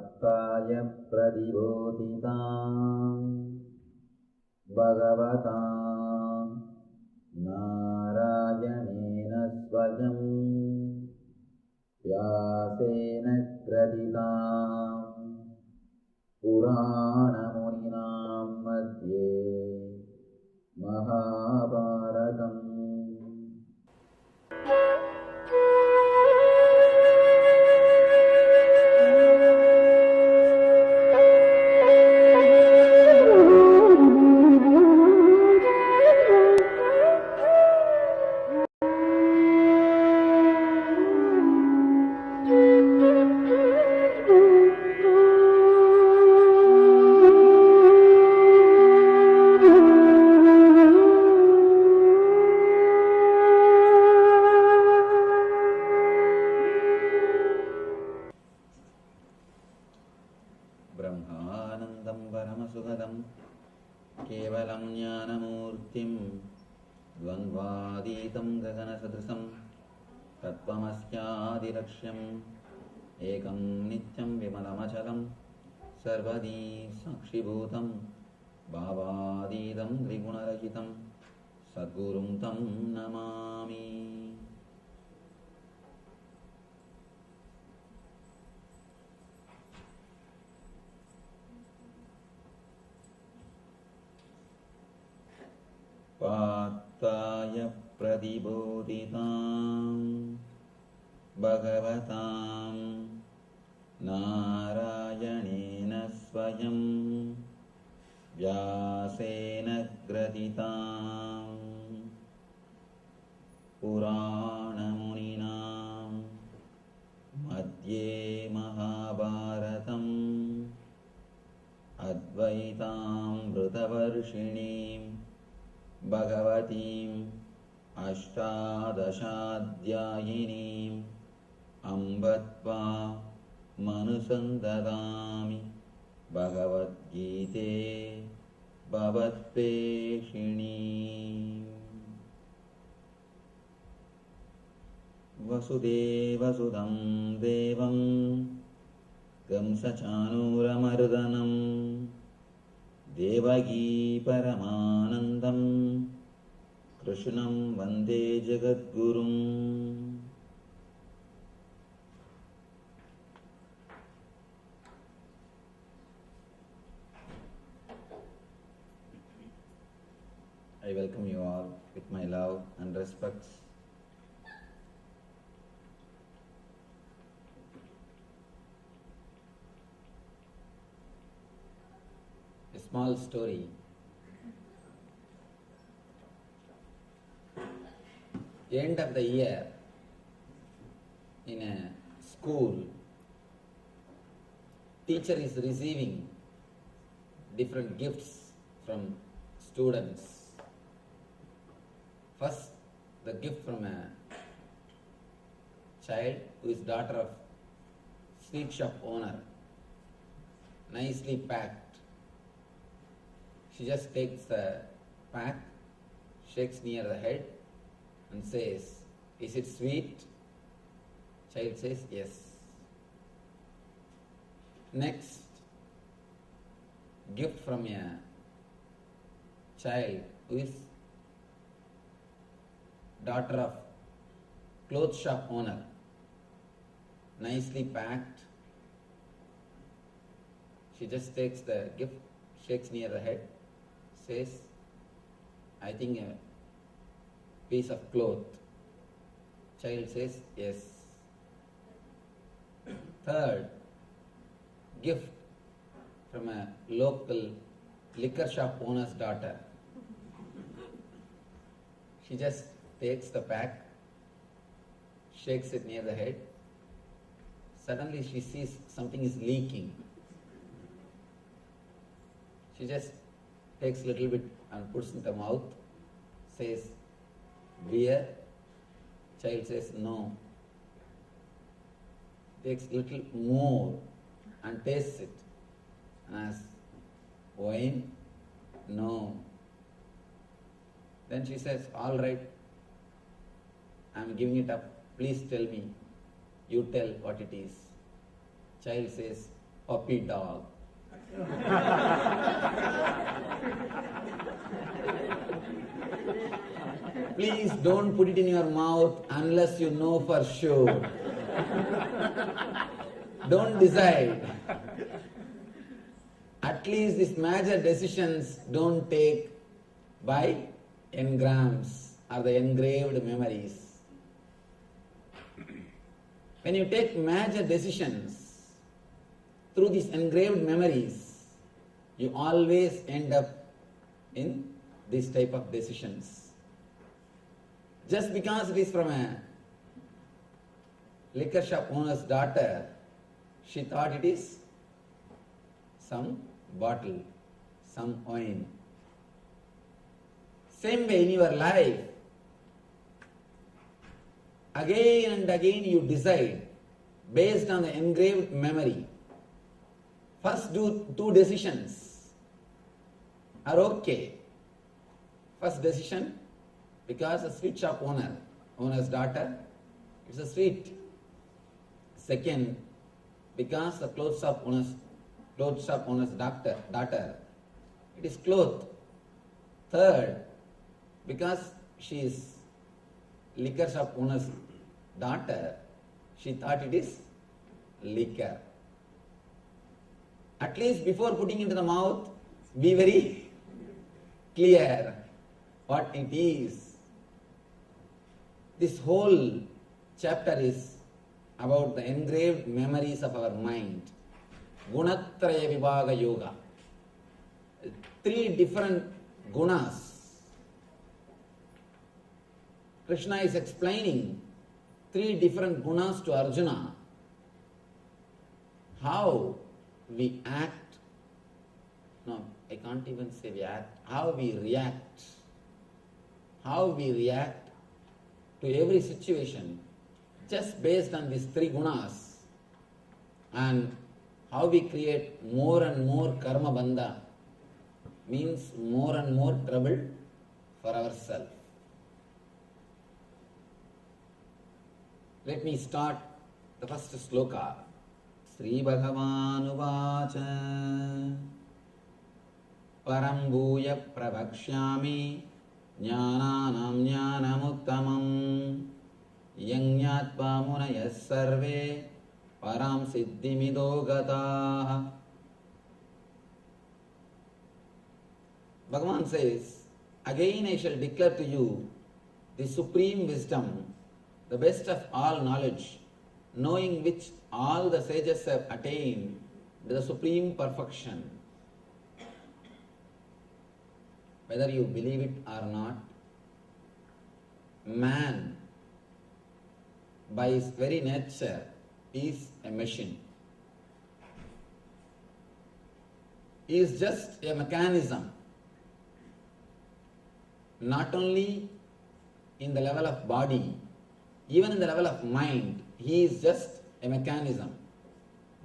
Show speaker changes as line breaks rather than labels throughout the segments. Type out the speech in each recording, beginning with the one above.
पार्थाय प्रतिबोधितां भगवता नारायणेन स्वयं व्यासेन ग्रथितां पुराणमुनिनां मध्ये महाभारतम्। ब्रह्मानन्दं परमसुखदं केवलं ज्ञानमूर्तिं द्वन्द्वातीतं गगनसदृशं तत्त्वमस्यादिलक्ष्यम् एकं नित्यं विमलमचलं सर्वदी साक्षिभूतं भावातीतं त्रिगुणरहितं सद्गुरुं तं नमामि। पार्थाय प्रतिबोधितां भगवतां नारायणेन स्वयं व्यासेन ग्रथितां पुराणमुनिनां मध्ये महाभारतम् अद्वैतामृतवर्षिणीं भगवतीम् अष्टादशाध्यायिनीम् अम्ब त्वामनुसन्दधामि भगवद्गीते भवत्प्रेषिणीम्। वसुदेवसुतं देवं कंसचाणूरमर्दनं देवकी परमानन्दं कृष्णं वन्दे जगद्गुरुम्। I welcome you all with my love and respect. A small story. End of the year in a school, teacher is receiving different gifts from students. First, the gift from a child who is daughter of sweet shop owner, nicely packed. She just takes the pack, shakes near the head and says, "Is it sweet?" Child says, "Yes." Next, gift from a child who is daughter of clothes shop owner, nicely packed. She just takes the gift, shakes near the head, says, "I think a piece of cloth." Child says, "Yes." Third, gift from a local liquor shop owner's daughter. She just takes the pack, shakes it near the head. Suddenly she sees something is leaking. She just takes a little bit and puts in the mouth, says, "Beer?" Child says, "No." Takes little more and tastes it and asks, "Wine?" "No." Then she says, "All right, I'm giving it up. Please tell me. You tell what it is." Child says, puppy dog. Please don't put it in your mouth unless you know for sure. Don't decide. At least these major decisions don't take by engrams or the engraved memories. When you take major decisions through these engraved memories, you always end up in this type of decisions. Just because it is from a liquor shop owner's daughter, she thought it is some bottle, some wine. Same way in your life, again and again you decide based on the engraved memory. First two decisions are okay. First decision, because the sweet shop owner's daughter, it's a sweet. Second, because the clothes shop owner's daughter, it is cloth. Third, because she is liquor shop owner's daughter, she thought it is liquor. At least before putting into the mouth, be very clear what it is. This whole chapter is about the engraved memories of our mind. Gunatraya Vibhaga Yoga. 3 different gunas. Krishna is explaining 3 different gunas to Arjuna. How we act. No, I can't even say we act. How we react. How we react to every situation just based on these 3 gunas, and how we create more and more karma bandha, means more and more trouble for ourselves. Let me start the first sloka. Sri Bhagavan Uvacha Param Bhuya Prabhakshyami Jnananam Jnanamuttamam Yangyatva Munayas Sarve Param Siddhimido Gataha. Bhagavan says, again I shall declare to you the supreme wisdom, the best of all knowledge, knowing which all the sages have attained to the supreme perfection. Whether you believe it or not, man, by his very nature, is a machine. He is just a mechanism. Not only in the level of body, even in the level of mind, he is just a mechanism.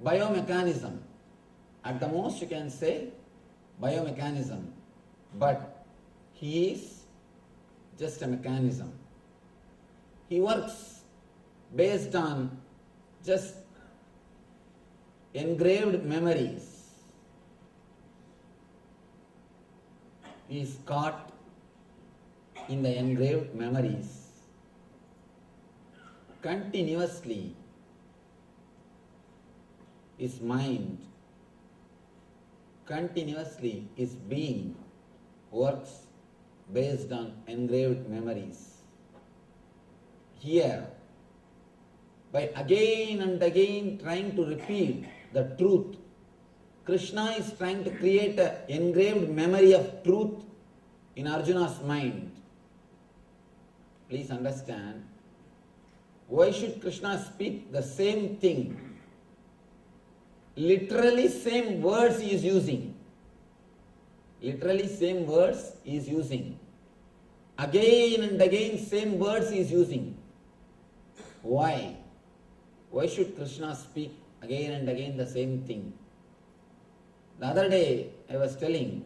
Biomechanism. At the most you can say biomechanism. But he is just a mechanism. He works based on just engraved memories. He is caught in the engraved memories. Continuously, his mind, continuously his being works based on engraved memories. Here, by again and again trying to repeat the truth, Krishna is trying to create an engraved memory of truth in Arjuna's mind. Please understand, why should Krishna speak the same thing? Literally same words he is using. Literally same words he is using. Again and again same words he is using. Why? Why should Krishna speak again and again the same thing? The other day I was telling,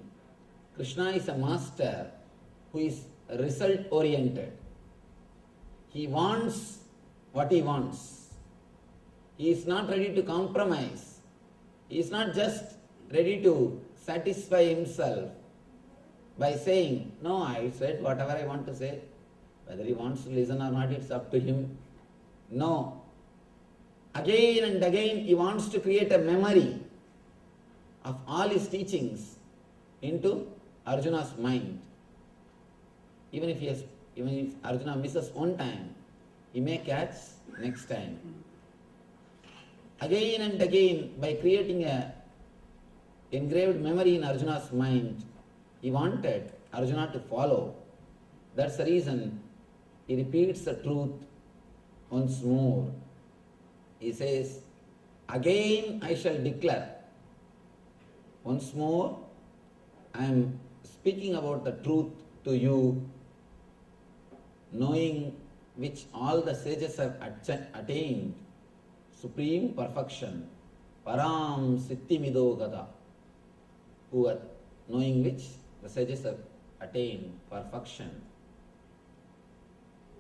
Krishna is a master who is result oriented. He wants what he wants. He is not ready to compromise He is not just ready to satisfy himself by saying, no, I said whatever I want to say. Whether he wants to listen or not, it's up to him. No. Again and again he wants to create a memory of all his teachings into Arjuna's mind. Even if Arjuna misses one time, he may catch next time. Again and again, by creating a engraved memory in Arjuna's mind, he wanted Arjuna to follow. That's the reason he repeats the truth once more. He says, again I shall declare. Once more, I am speaking about the truth to you, knowing which all the sages have attained supreme perfection, param siddhimido gada, who are knowing which the sages have attained perfection.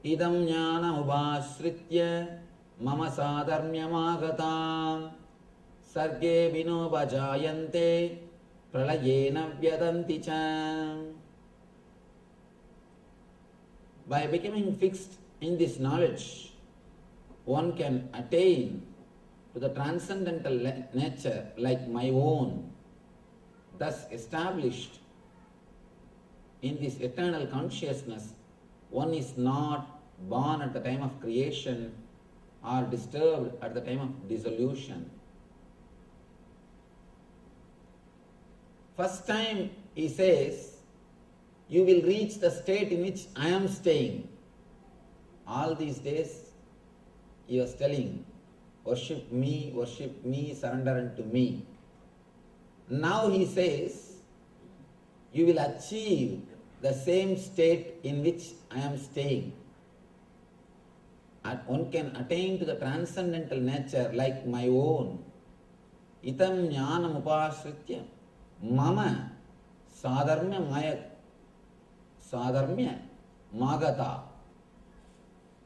Idam jnana ubhasritya mama sadharmyamagatam sarge vinobhajayante pralayena vyadanti cha. By becoming fixed in this knowledge, one can attain to the transcendental nature like my own, thus established in this eternal consciousness. One is not born at the time of creation or disturbed at the time of dissolution. First time he says, you will reach the state in which I am staying. All these days he was telling, worship me, surrender unto me. Now he says, you will achieve the same state in which I am staying. And one can attain to the transcendental nature like my own. Itam jnanam upasritya mama sadharmya magata.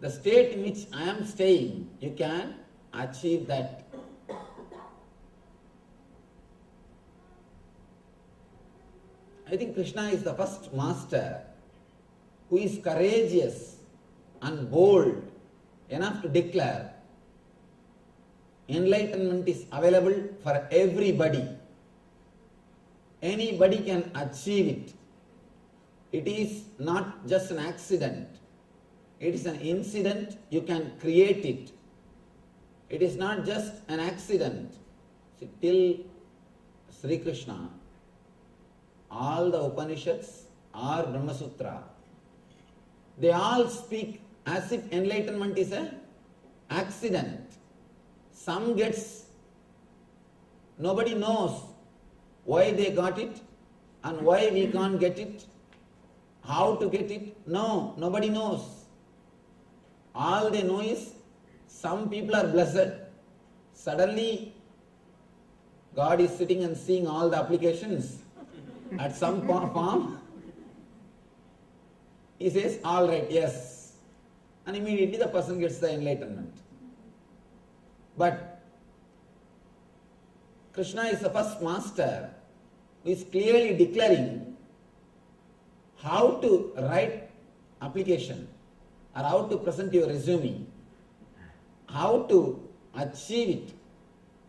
The state in which I am staying, you can achieve that. I think Krishna is the first master who is courageous and bold enough to declare enlightenment is available for everybody. Anybody can achieve it. It is not just an accident. It is an incident, you can create it. It is not just an accident. See, till Sri Krishna, all the Upanishads or Brahma Sutra, they all speak as if enlightenment is an accident. Some gets, nobody knows why they got it and why we can't get it, how to get it. No, nobody knows. All they know is some people are blessed. Suddenly God is sitting and seeing all the applications at some form. He says, all right, yes. And immediately the person gets the enlightenment. But Krishna is the first master who is clearly declaring how to write application or how to present your resume, how to achieve it.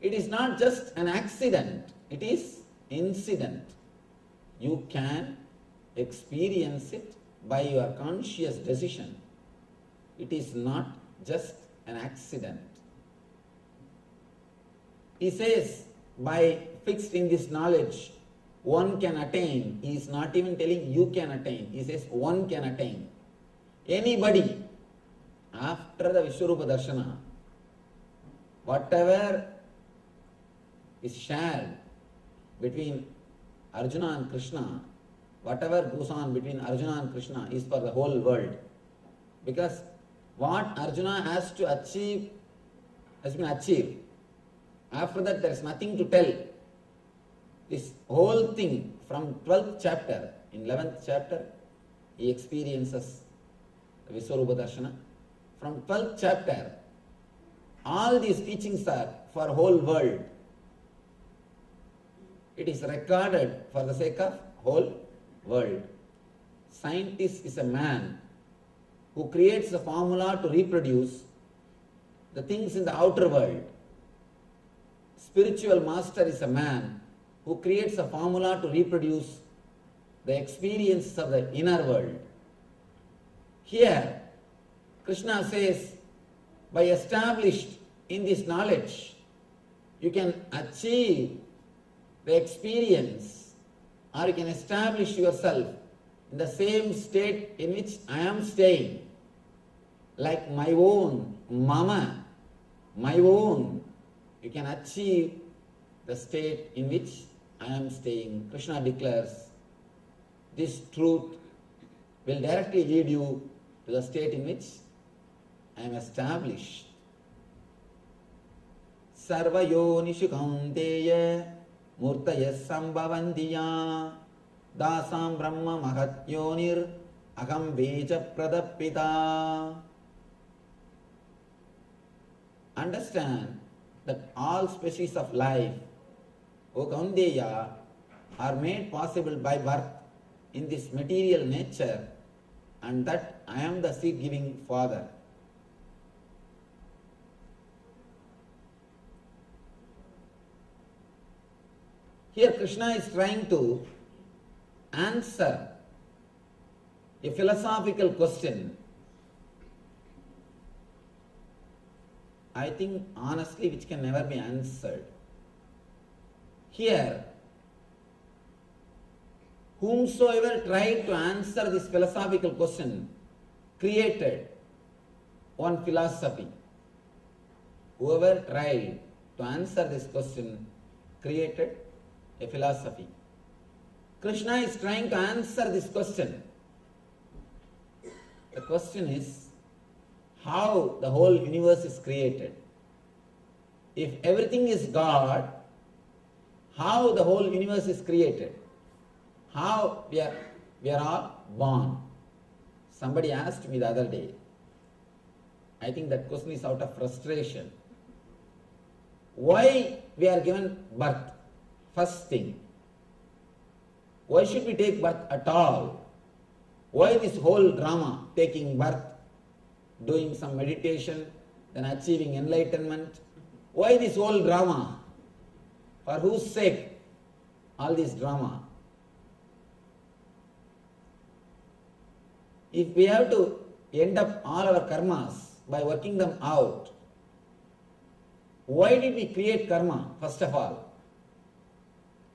It is not just an accident, it is incident. You can experience it by your conscious decision. It is not just an accident. He says, by fixed in this knowledge, one can attain. He is not even telling you can attain. He says one can attain. Anybody, after the Vishwarupa Darshana, whatever is shared between Arjuna and Krishna, whatever goes on between Arjuna and Krishna is for the whole world. Because what Arjuna has to achieve has been achieved. After that there is nothing to tell. This whole thing from 12th chapter, in 11th chapter, he experiences Vishwarupa Darshana. From 12th chapter, all these teachings are for whole world. It is recorded for the sake of whole world. Scientist is a man who creates a formula to reproduce the things in the outer world. Spiritual master is a man who creates a formula to reproduce the experiences of the inner world. Here, Krishna says, by established in this knowledge, you can achieve the experience, or you can establish yourself in the same state in which I am staying, like my own mama, my own. You can achieve the state in which I am staying. Krishna declares, this truth will directly lead you to the state in which I am established. Sarva yonishu kaunteya murtaya sambhavantiya dasam brahma mahat yonir aham veja pradapita. Understand that all species of life, O Kaunteya, are made possible by birth in this material nature, and that I am the seed-giving Father. Here Krishna is trying to answer a philosophical question, I think honestly which can never be answered. Here, whomsoever tried to answer this philosophical question created one philosophy. Whoever tried to answer this question created a philosophy. Krishna is trying to answer this question. The question is how the whole universe is created. If everything is God, how the whole universe is created? How we are all born? Somebody asked me the other day. I think that question is out of frustration. Why we are given birth? First thing. Why should we take birth at all? Why this whole drama, taking birth, doing some meditation, then achieving enlightenment? Why this whole drama? For whose sake all this drama? If we have to end up all our karmas by working them out, why did we create karma first of all?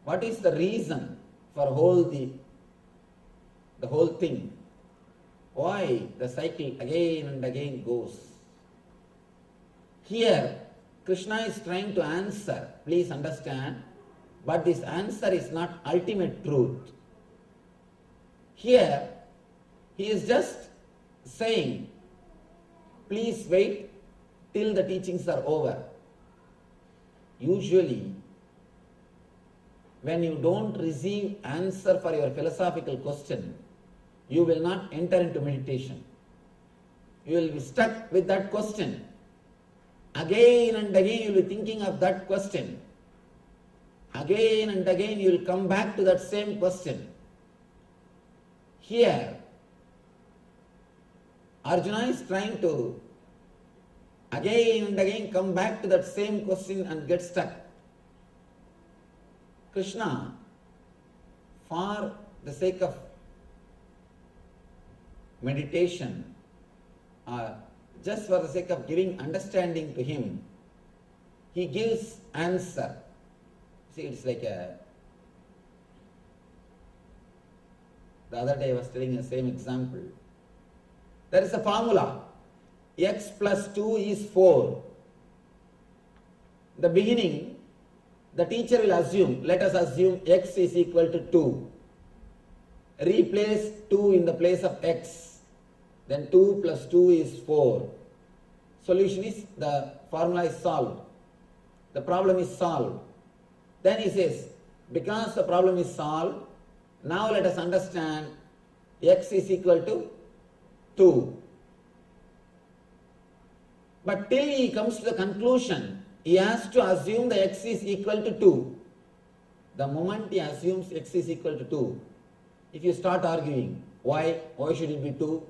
What is the reason for the whole thing? Why the cycle again and again goes? Here, Krishna is trying to answer, please understand, but this answer is not ultimate truth. Here, he is just saying, please wait till the teachings are over. Usually, when you don't receive answer for your philosophical question, you will not enter into meditation. You will be stuck with that question. Again and again you will be thinking of that question. Again and again you will come back to that same question. Here, Arjuna is trying to again and again come back to that same question and get stuck. Krishna, for the sake of meditation, or just for the sake of giving understanding to him, he gives answer. See, it's like the other day I was telling the same example. There is a formula. X plus 2 is 4. In the beginning, the teacher will assume, let us assume x is equal to 2. Replace 2 in the place of x. Then 2 plus 2 is 4. Solution is, the formula is solved. The problem is solved. Then he says, because the problem is solved, now let us understand x is equal to 2. But till he comes to the conclusion, he has to assume the x is equal to 2. The moment he assumes x is equal to 2, if you start arguing, why should it be 2?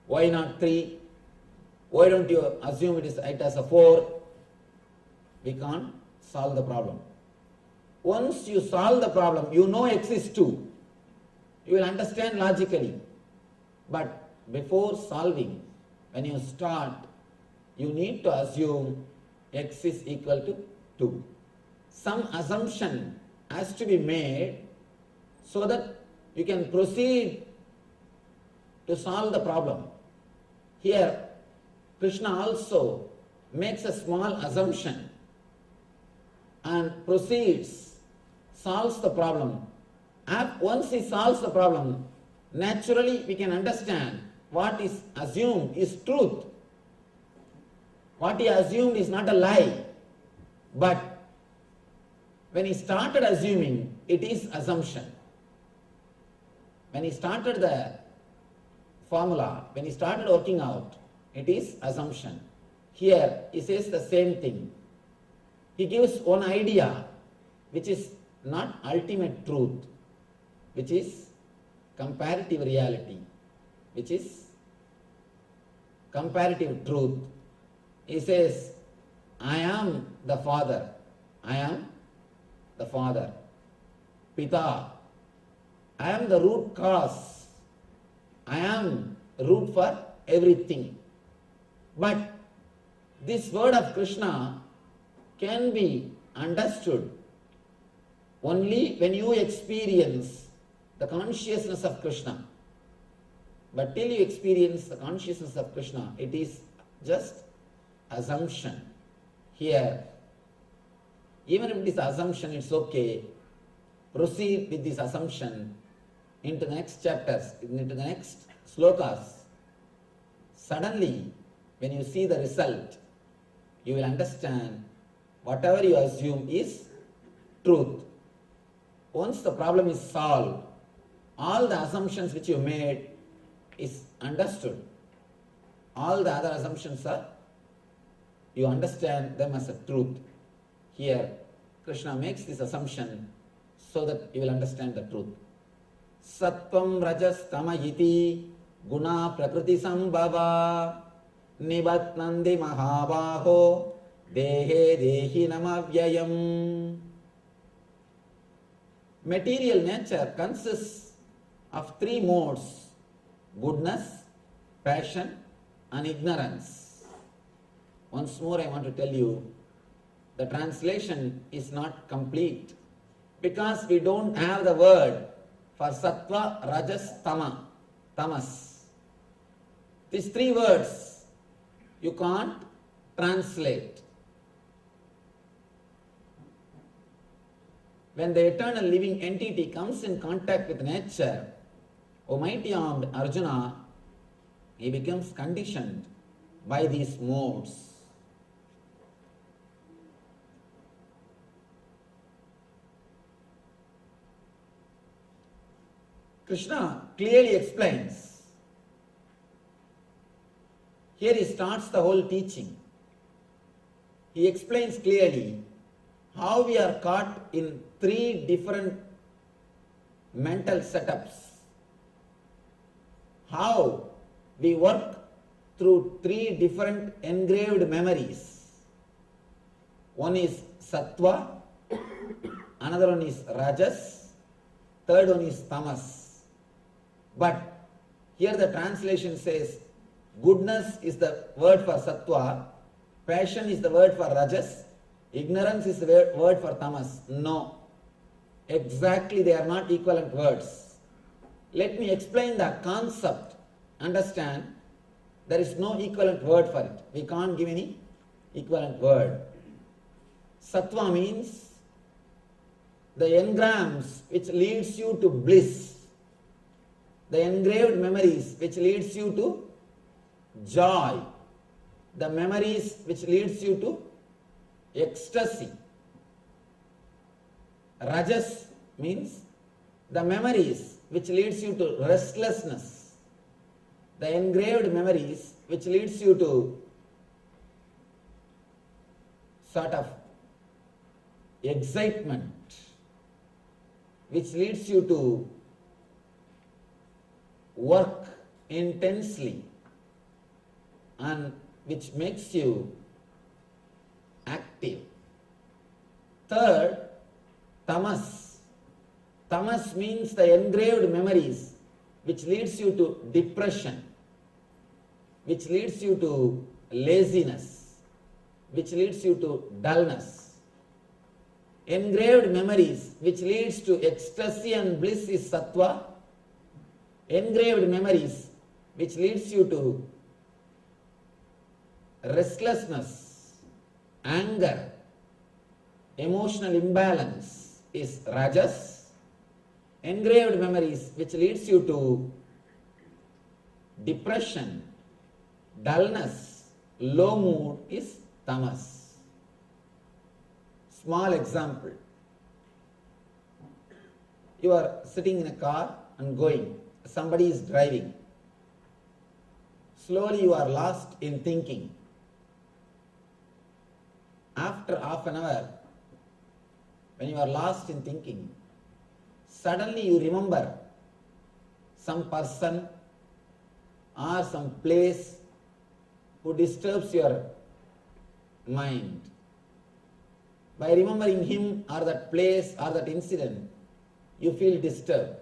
Why not 3? Why don't you assume it as a 4? We can't solve the problem. Once you solve the problem, you know x is 2. You will understand logically. But before solving, when you start, you need to assume x is equal to 2. Some assumption has to be made so that you can proceed to solve the problem. Here, Krishna also makes a small assumption and proceeds, solves the problem. Once he solves the problem, naturally we can understand what is assumed is truth. What he assumed is not a lie. But when he started assuming, it is assumption. When he started the formula, when he started working out, it is assumption. Here he says the same thing. He gives one idea which is not ultimate truth, which is comparative reality, which is comparative truth. He says, I am the Father. I am the Father. Pita. I am the root cause. I am root for everything. But this word of Krishna can be understood only when you experience the consciousness of Krishna. But till you experience the consciousness of Krishna, it is just assumption. Here, even if it is assumption, it's okay. Proceed with this assumption into the next chapters, into the next slokas. Suddenly, when you see the result, you will understand whatever you assume is truth. Once the problem is solved, all the assumptions which you made is understood. All the other assumptions are, you understand them as a truth. Here, Krishna makes this assumption so that you will understand the truth. Sattvam rajas tama iti guna prakriti sambhava nibatnandi mahabaho dehe dehi namavyayam. Material nature consists of three modes: goodness, passion and ignorance. Once more I want to tell you, the translation is not complete because we don't have the word for sattva, rajas, tamas. These three words you can't translate. When the eternal living entity comes in contact with nature, O mighty armed Arjuna, he becomes conditioned by these modes. Krishna clearly explains. Here he starts the whole teaching. He explains clearly how we are caught in three different mental setups. How we work through three different engraved memories. One is sattva, another one is rajas, third one is tamas. But here the translation says goodness is the word for sattva, passion is the word for rajas, ignorance is the word for tamas. No. Exactly, they are not equivalent words. Let me explain the concept. Understand, there is no equivalent word for it. We can't give any equivalent word. Sattva means the engrams which leads you to bliss. The engraved memories which leads you to joy. The memories which leads you to ecstasy. Rajas means the memories which leads you to restlessness. The engraved memories which leads you to sort of excitement, which leads you to work intensely and which makes you active. Third, tamas. Tamas means the engraved memories which leads you to depression, which leads you to laziness, which leads you to dullness. Engraved memories which leads to ecstasy and bliss is sattva. Engraved memories which leads you to restlessness, anger, emotional imbalance is rajas. Engraved memories which leads you to depression, dullness, low mood is tamas. Small example. You are sitting in a car and going. Somebody is driving. Slowly you are lost in thinking. After half an hour, when you are lost in thinking, suddenly you remember some person or some place who disturbs your mind. By remembering him or that place or that incident, you feel disturbed.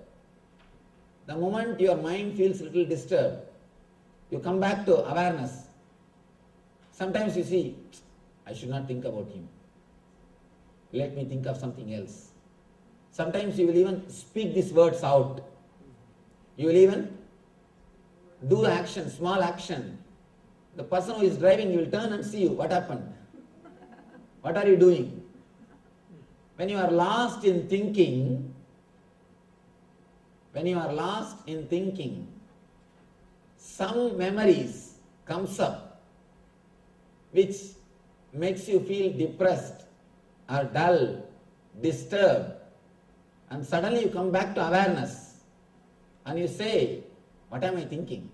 The moment your mind feels a little disturbed, you come back to awareness. Sometimes you see, I should not think about him. Let me think of something else. Sometimes you will even speak these words out. You will even do action, small action. The person who is driving, you will turn and see you. What happened? What are you doing? When you are lost in thinking, some memories comes up which makes you feel depressed or dull, disturbed, and suddenly you come back to awareness and you say, what am I thinking?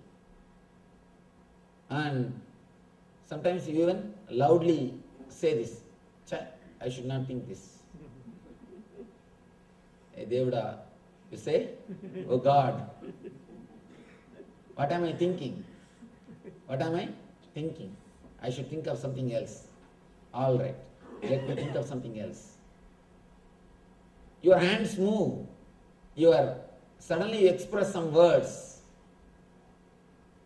And sometimes you even loudly say this, I should not think this. Hey Devada, you say, oh God, what am I thinking? What am I thinking? I should think of something else. All right, let me think of something else. Your hands move. Suddenly you express some words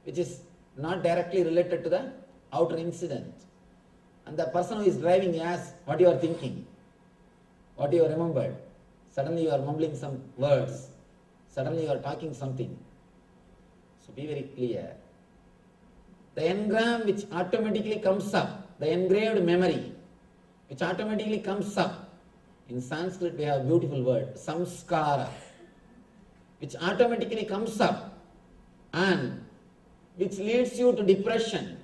which is not directly related to the outer incident. And the person who is driving asks what you are thinking, what you remembered. Suddenly you are mumbling some words. Suddenly you are talking something. So be very clear. The engram which automatically comes up, the engraved memory which automatically comes up. In Sanskrit we have a beautiful word, samskara, which automatically comes up and which leads you to depression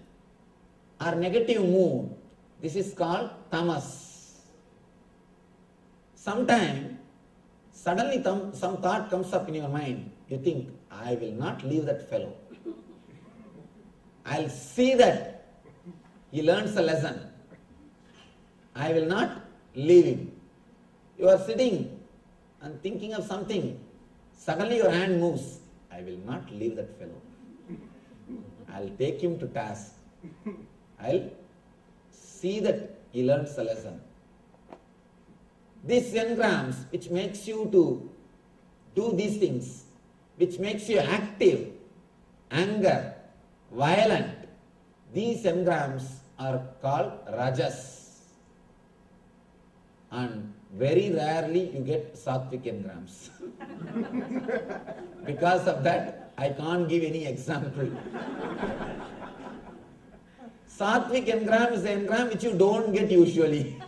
or negative mood. This is called tamas. Sometime, suddenly some thought comes up in your mind. You think, I will not leave that fellow. I'll see that he learns a lesson. I will not leave him. You are sitting and thinking of something. Suddenly your hand moves. I will not leave that fellow. I'll take him to task. I'll see that he learns a lesson. These engrams which makes you to do these things, which makes you active, anger, violent, these engrams are called rajas. And very rarely you get sattvic engrams. Because of that, I can't give any example. Sattvic engram is an engram which you don't get usually.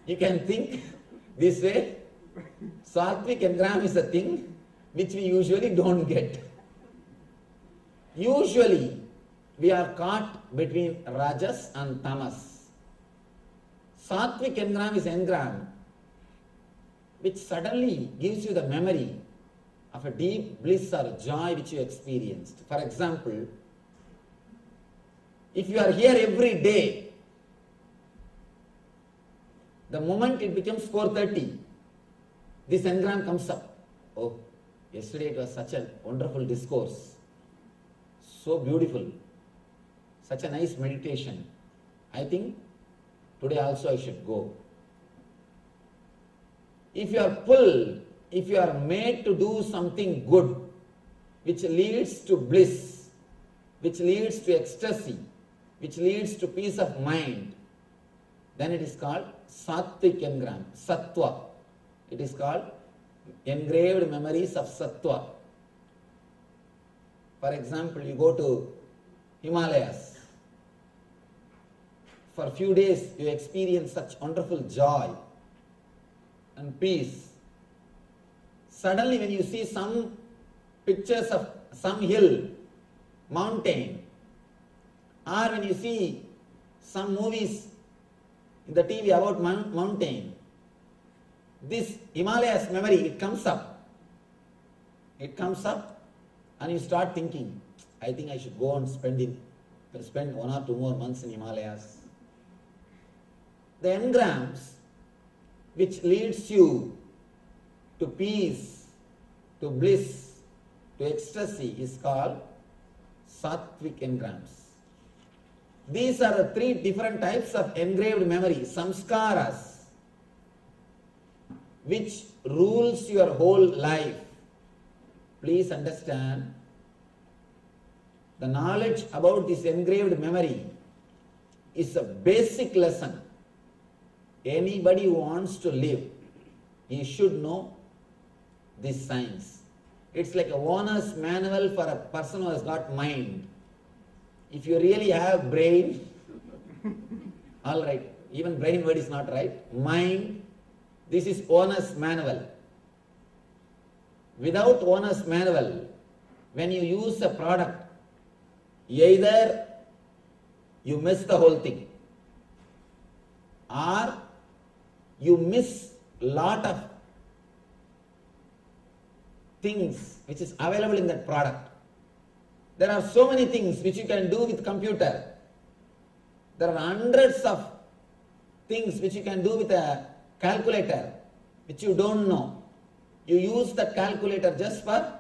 You can think this way. Sattvic engram is a thing which we usually don't get. Usually, we are caught between rajas and tamas. Sattvic engram is engram which suddenly gives you the memory of a deep bliss or joy which you experienced. For example, if you are here every day, The moment it becomes 4:30, this engram comes up. Oh, yesterday it was such a wonderful discourse. So beautiful. Such a nice meditation. I think today also I should go. If you are pulled, if you are made to do something good, which leads to bliss, which leads to ecstasy, which leads to peace of mind, then it is called Sattvic engram, Sattva. It is called engraved memories of Sattva. For example, you go to Himalayas. For a few days, you experience such wonderful joy and peace. Suddenly, when you see some pictures of some hill, mountain, or when you see some movies in the TV about mountain, this Himalayas memory, it comes up. It comes up and you start thinking, I think I should go and spend 1 or 2 more months in Himalayas. The engrams which leads you to peace, to bliss, to ecstasy is called Sattvic engrams. These are the 3 different types of engraved memory, samskaras, which rules your whole life. Please understand, the knowledge about this engraved memory is a basic lesson. Anybody who wants to live, he should know this science. It's like a owner's manual for a person who has got mind. If you really have brain, all right, even brain word is not right, mind, this is owner's manual. Without owner's manual, when you use a product, either you miss the whole thing, or you miss lot of things which is available in that product. There are so many things which you can do with computer. There are hundreds of things which you can do with a calculator which you don't know. You use that calculator just for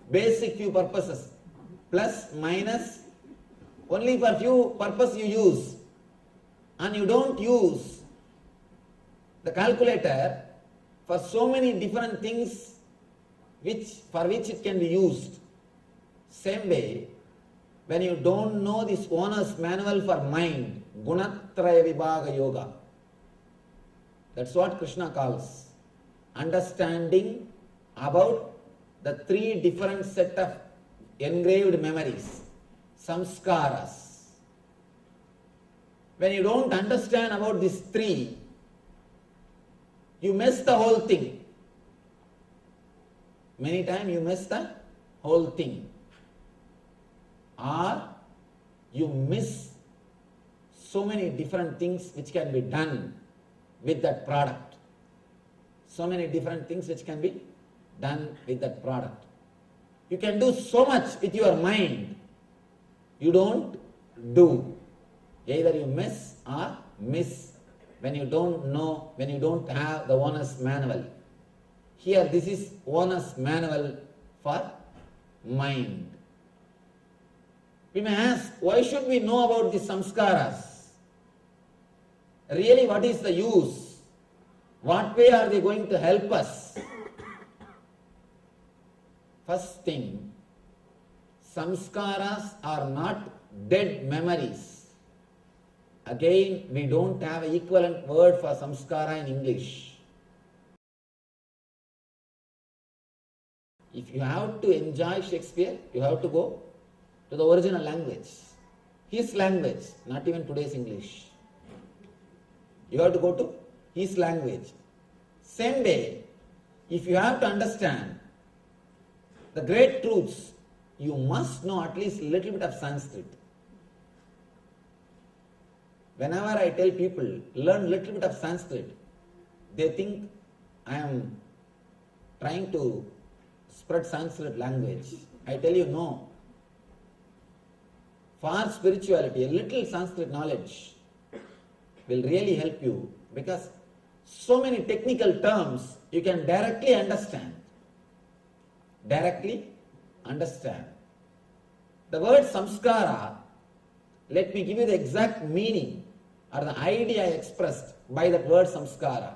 basic few purposes. Plus, minus, only for few purposes you use. And you don't use the calculator for so many different things for which it can be used. Same way, when you don't know this owner's manual for mind, Gunatraya Vibhaga Yoga, that's what Krishna calls understanding about the 3 different set of engraved memories, samskaras. When you don't understand about these 3, you miss the whole thing. Many times you miss the whole thing. Or you miss so many different things which can be done with that product. So many different things which can be done with that product. You can do so much with your mind. You don't do. Either you miss or miss when you don't know, when you don't have the owner's manual. Here this is owner's manual for mind. We may ask, why should we know about the samskaras? Really, what is the use? What way are they going to help us? First thing, samskaras are not dead memories. Again, we don't have an equivalent word for samskara in English. If you have to enjoy Shakespeare, you have to go to the original language. His language, not even today's English. You have to go to his language. Same way, if you have to understand the great truths, you must know at least a little bit of Sanskrit. Whenever I tell people, learn a little bit of Sanskrit, they think I am trying to spread Sanskrit language. I tell you, no. For spirituality, a little Sanskrit knowledge will really help you, because so many technical terms you can directly understand. Directly understand. The word samskara, let me give you the exact meaning or the idea expressed by that word samskara.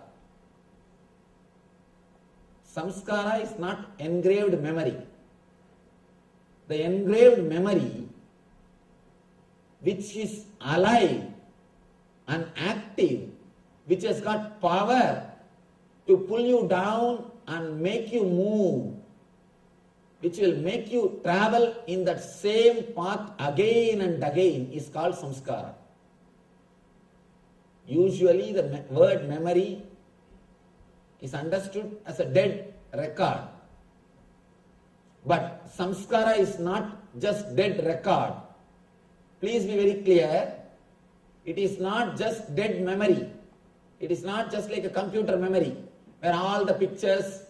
Samskara is not engraved memory. The engraved memory which is alive and active, which has got power to pull you down and make you move, which will make you travel in that same path again and again, is called samskara. Usually the word memory is understood as a dead record. But samskara is not just dead record. Please be very clear. It is not just dead memory. It is not just like a computer memory where all the pictures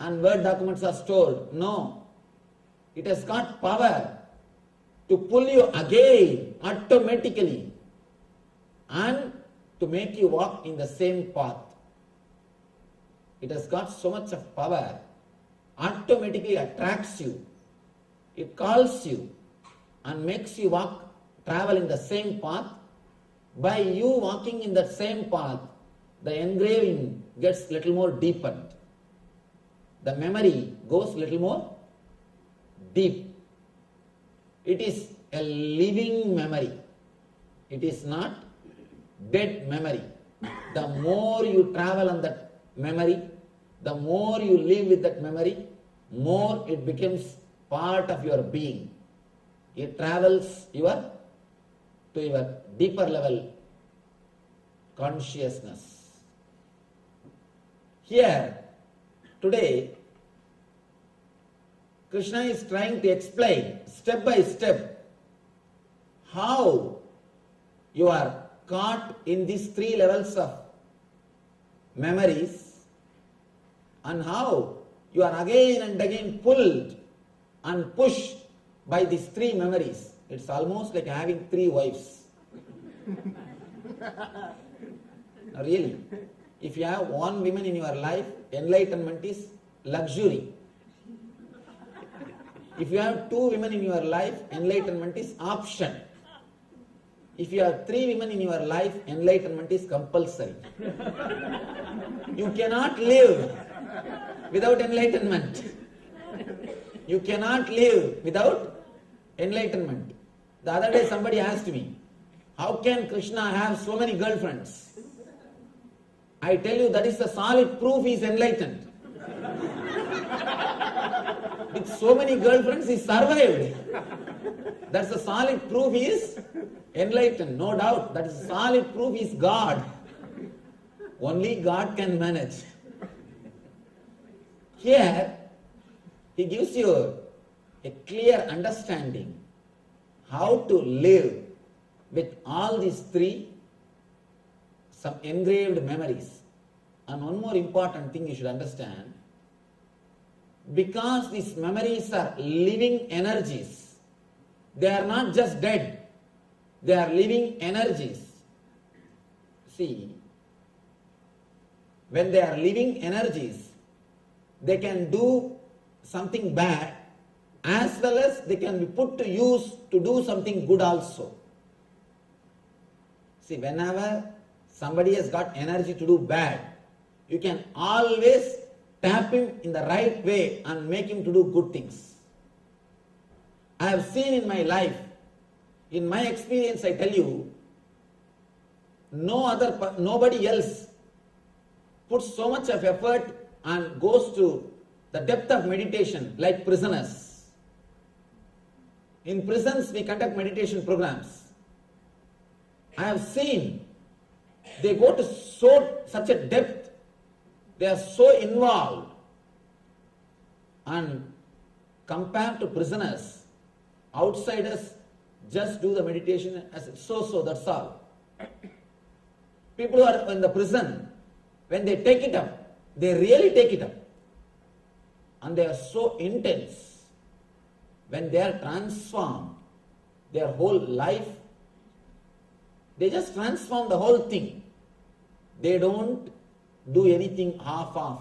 and Word documents are stored. No. It has got power to pull you again automatically and to make you walk in the same path. It has got so much of power, automatically attracts you. It calls you and makes you travel in the same path. By you walking in that same path, the engraving gets little more deepened. The memory goes little more deep. It is a living memory. It is not dead memory. The more you travel on that memory, the more you live with that memory, more it becomes part of your being. It travels to your deeper level consciousness. Here, today, Krishna is trying to explain step by step how you are caught in these three levels of memories and how you are again and again pulled and pushed by these three memories. It's almost like having three wives. Now really, if you have one woman in your life, enlightenment is luxury. If you have two women in your life, enlightenment is option. If you have three women in your life, enlightenment is compulsory. You cannot live without enlightenment. You cannot live without enlightenment. The other day somebody asked me, how can Krishna have so many girlfriends? I tell you, that is the solid proof he is enlightened. With so many girlfriends he survived. That's the solid proof he is enlightened, no doubt. That is solid proof he is God. Only God can manage. Here, he gives you a clear understanding how to live with all these three, some engraved memories. And one more important thing you should understand, because these memories are living energies, they are not just dead, they are living energies. See, when they are living energies, they can do something bad as well as they can be put to use to do something good also. See, whenever somebody has got energy to do bad, you can always tap him in the right way and make him to do good things. I have seen in my life, in my experience I tell you, nobody else puts so much of effort and goes to the depth of meditation like prisoners. In prisons we conduct meditation programs. I have seen they go to such a depth, they are so involved, and compared to prisoners, outsiders just do the meditation as so, that's all. People who are in the prison, when they take it up, they really take it up. And they are so intense. When they are transformed, their whole life, they just transform the whole thing. They don't do anything half-off.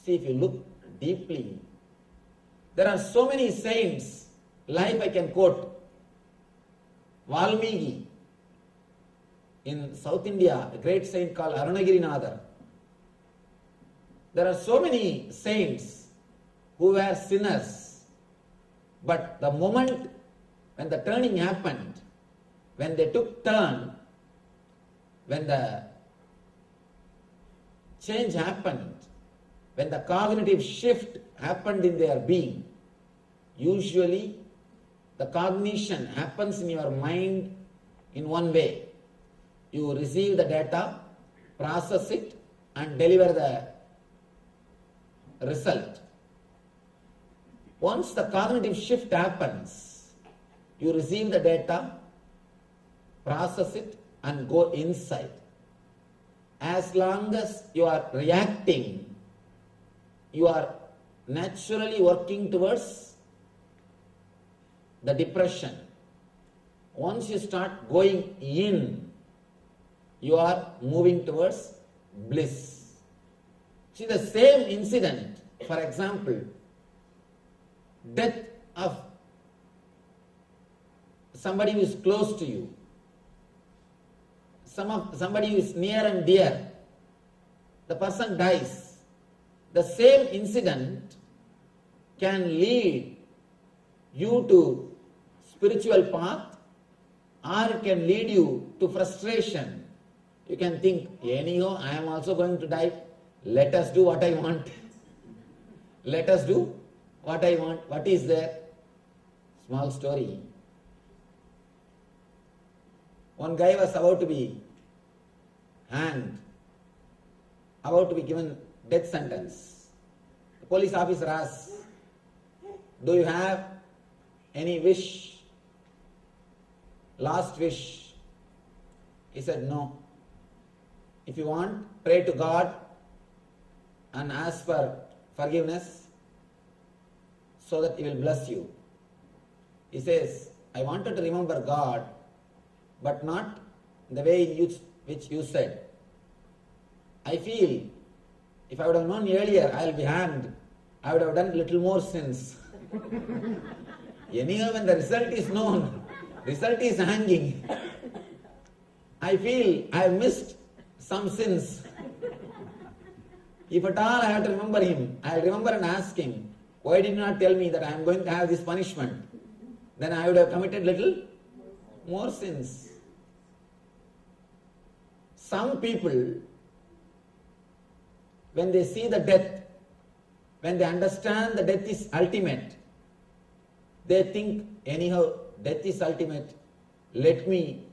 See, if you look deeply, there are so many saints. Life I can quote. Valmiki in South India, a great saint called Arunagirinadar. There are so many saints who were sinners, but the moment when the turning happened, when they took turn, when the change happened, when the cognitive shift happened in their being, usually the cognition happens in your mind in one way. You receive the data, process it, and deliver the result. Once the cognitive shift happens, you receive the data, process it, and go inside. As long as you are reacting, you are naturally working towards the depression. Once you start going in, you are moving towards bliss. See, the same incident, for example, death of somebody who is close to you, somebody who is near and dear, the person dies. The same incident can lead you to spiritual path, or it can lead you to frustration. You can think, anyhow, I am also going to die. Let us do what I want. Let us do what I want. What is there? Small story. One guy was about to be hanged, about to be given death sentence. The police officer asked, do you have any wish? Last wish? He said, no. If you want, pray to God and ask for forgiveness so that He will bless you. He says, I wanted to remember God, but not the way in which you said. I feel if I would have known earlier I will be hanged, I would have done little more sins. Anyhow, when the result is known, result is hanging, I feel I have missed some sins. If at all I have to remember him, I will remember and ask him, why did you not tell me that I am going to have this punishment? Then I would have committed little more sins. Some people, when they see the death, when they understand the death is ultimate, they think, anyhow, death is ultimate. Let me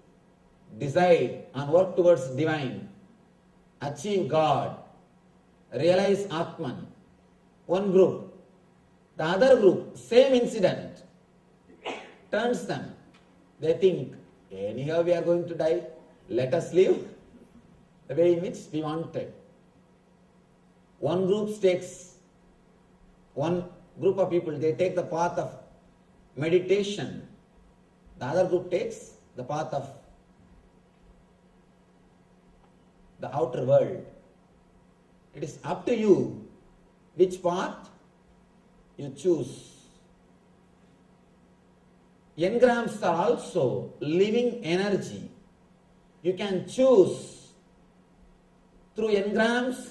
decide and work towards divine, achieve God, realize Atman. One group. The other group, same incident, turns them. They think, anyhow we are going to die, let us live the way in which we wanted. One group of people, they take the path of meditation. The other group takes the path of the outer world. It is up to you which path you choose. Engrams are also living energy. You can choose. Through engrams,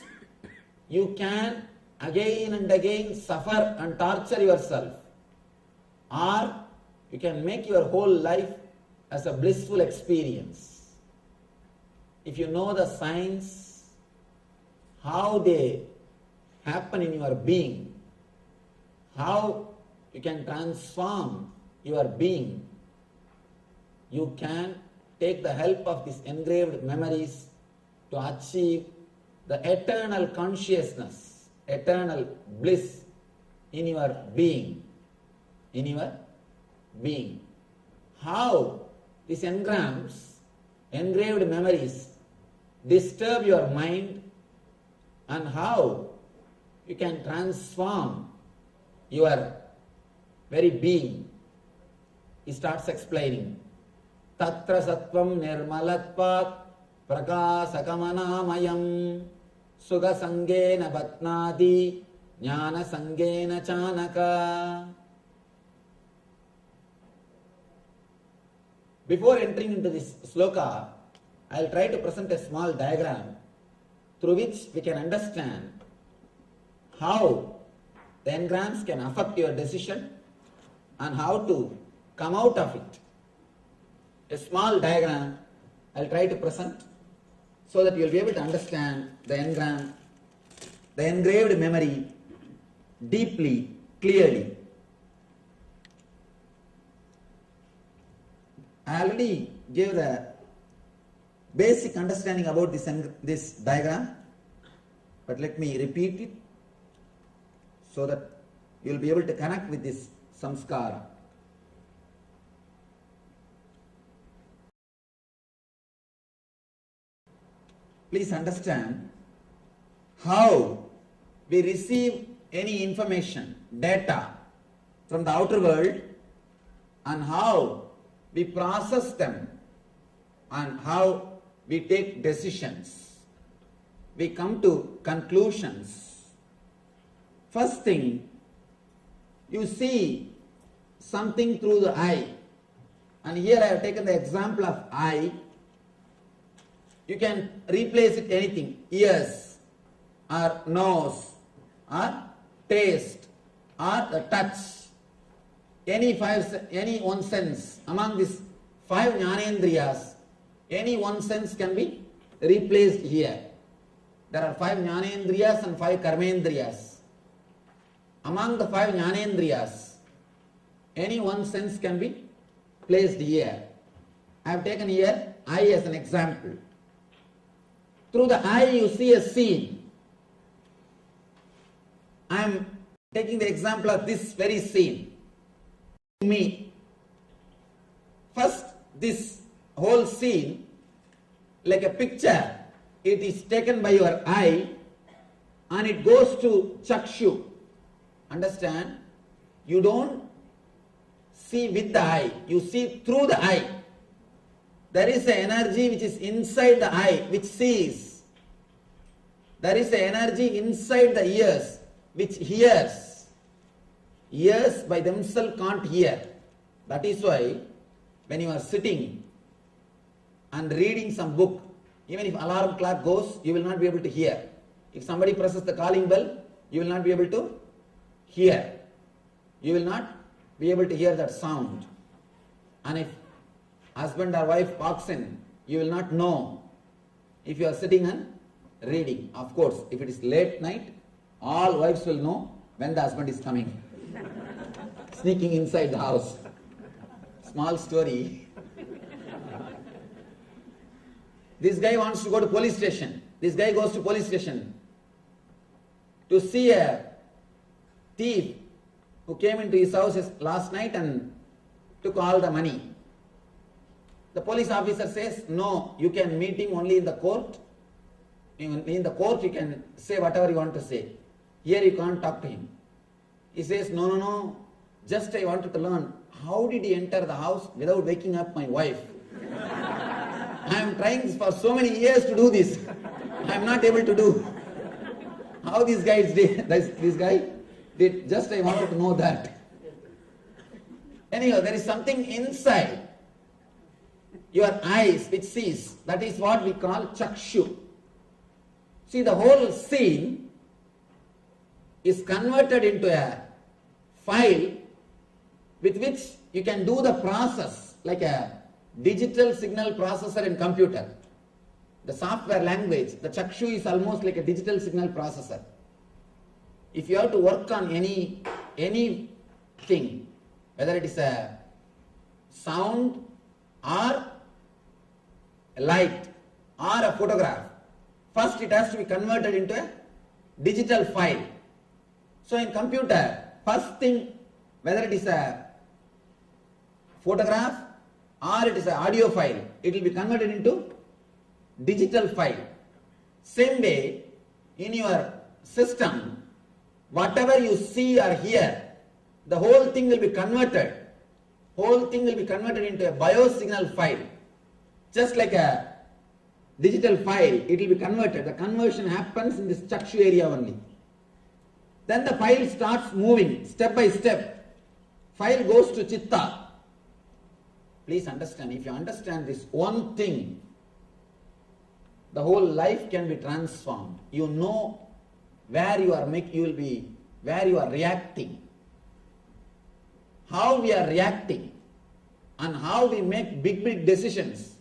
you can again and again suffer and torture yourself. Or you can make your whole life as a blissful experience. If you know the signs, how they happen in your being, how you can transform your being, you can take the help of these engraved memories to achieve the eternal consciousness, eternal bliss in your being. In your being. How these engrams, engraved memories, disturb your mind, and how you can transform your very being. He starts explaining. Tatra sattvam nirmalatvat prakasakamanāmayam sugasangena batnādi jnana sangena chanaka. Before entering into this sloka, I will try to present a small diagram through which we can understand how the engrams can affect your decision and how to come out of it. A small diagram I will try to present so that you will be able to understand the engram, the engraved memory deeply, clearly. I already gave the basic understanding about this diagram, but let me repeat it so that you will be able to connect with this samskara. Please understand how we receive any information, data from the outer world, and how we process them and how we take decisions. We come to conclusions. First thing, you see something through the eye, and here I have taken the example of eye. You can replace it anything, ears or nose or taste or the touch. Any one sense among these 5 jnanendriyas, any one sense can be replaced here. There are 5 jnanendriyas and 5 karmendriyas. Among the 5 jnanendriyas, any one sense can be placed here. I have taken here eye as an example. Through the eye you see a scene. I am taking the example of this very scene. Me. First, this whole scene, like a picture, it is taken by your eye and it goes to chakshu. Understand? You don't see with the eye, you see through the eye. There is an energy which is inside the eye which sees. There is an energy inside the ears which hears. Ears by themselves can't hear. That is why when you are sitting and reading some book, even if alarm clock goes, you will not be able to hear. If somebody presses the calling bell, you will not be able to hear. You will not be able to hear that sound. And if husband or wife walks in, you will not know if you are sitting and reading. Of course, if it is late night, all wives will know when the husband is coming. Sneaking inside the house. Small story. This guy wants to go to police station. This guy goes to police station to see a thief who came into his house last night and took all the money. The police officer says, no, you can meet him only in the court. In the court you can say whatever you want to say. Here you can't talk to him. He says, no, just I wanted to learn, how did he enter the house without waking up my wife? I am trying for so many years to do this. I am not able to do. How this guy did, just I wanted to know that. Anyhow, there is something inside your eyes which sees. That is what we call chakshu. See, the whole scene is converted into a file with which you can do the process like a digital signal processor in computer. The software language, the chakshu is almost like a digital signal processor. If you have to work on anything, whether it is a sound or a light or a photograph, first it has to be converted into a digital file. So in computer, first thing, whether it is a photograph or it is an audio file, it will be converted into digital file. Same way, in your system, whatever you see or hear, the whole thing will be converted. Whole thing will be converted into a biosignal file. Just like a digital file, it will be converted. The conversion happens in this Chakshu area only. Then the file starts moving step by step. File goes to Chitta. Please understand, if you understand this one thing, the whole life can be transformed. You know where you are where you are reacting, how we are reacting, and how we make big decisions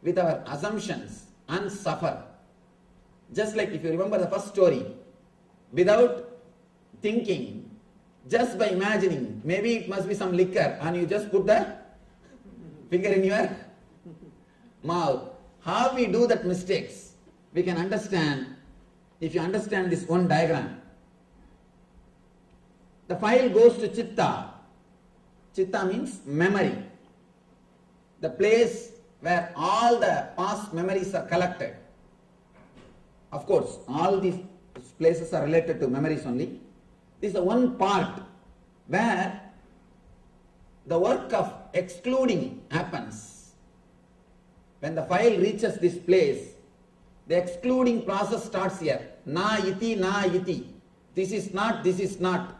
with our assumptions and suffer. Just like if you remember the first story, without thinking, just by imagining, maybe it must be some liquor, and you just put the finger in your mouth. How we do that mistakes, we can understand if you understand this one diagram. The file goes to Chitta. Chitta means memory. The place where all the past memories are collected. Of course, all these places are related to memories only. This is the one part where the work of excluding happens. When the file reaches this place, the excluding process starts here. Na iti, na iti. This is not, this is not.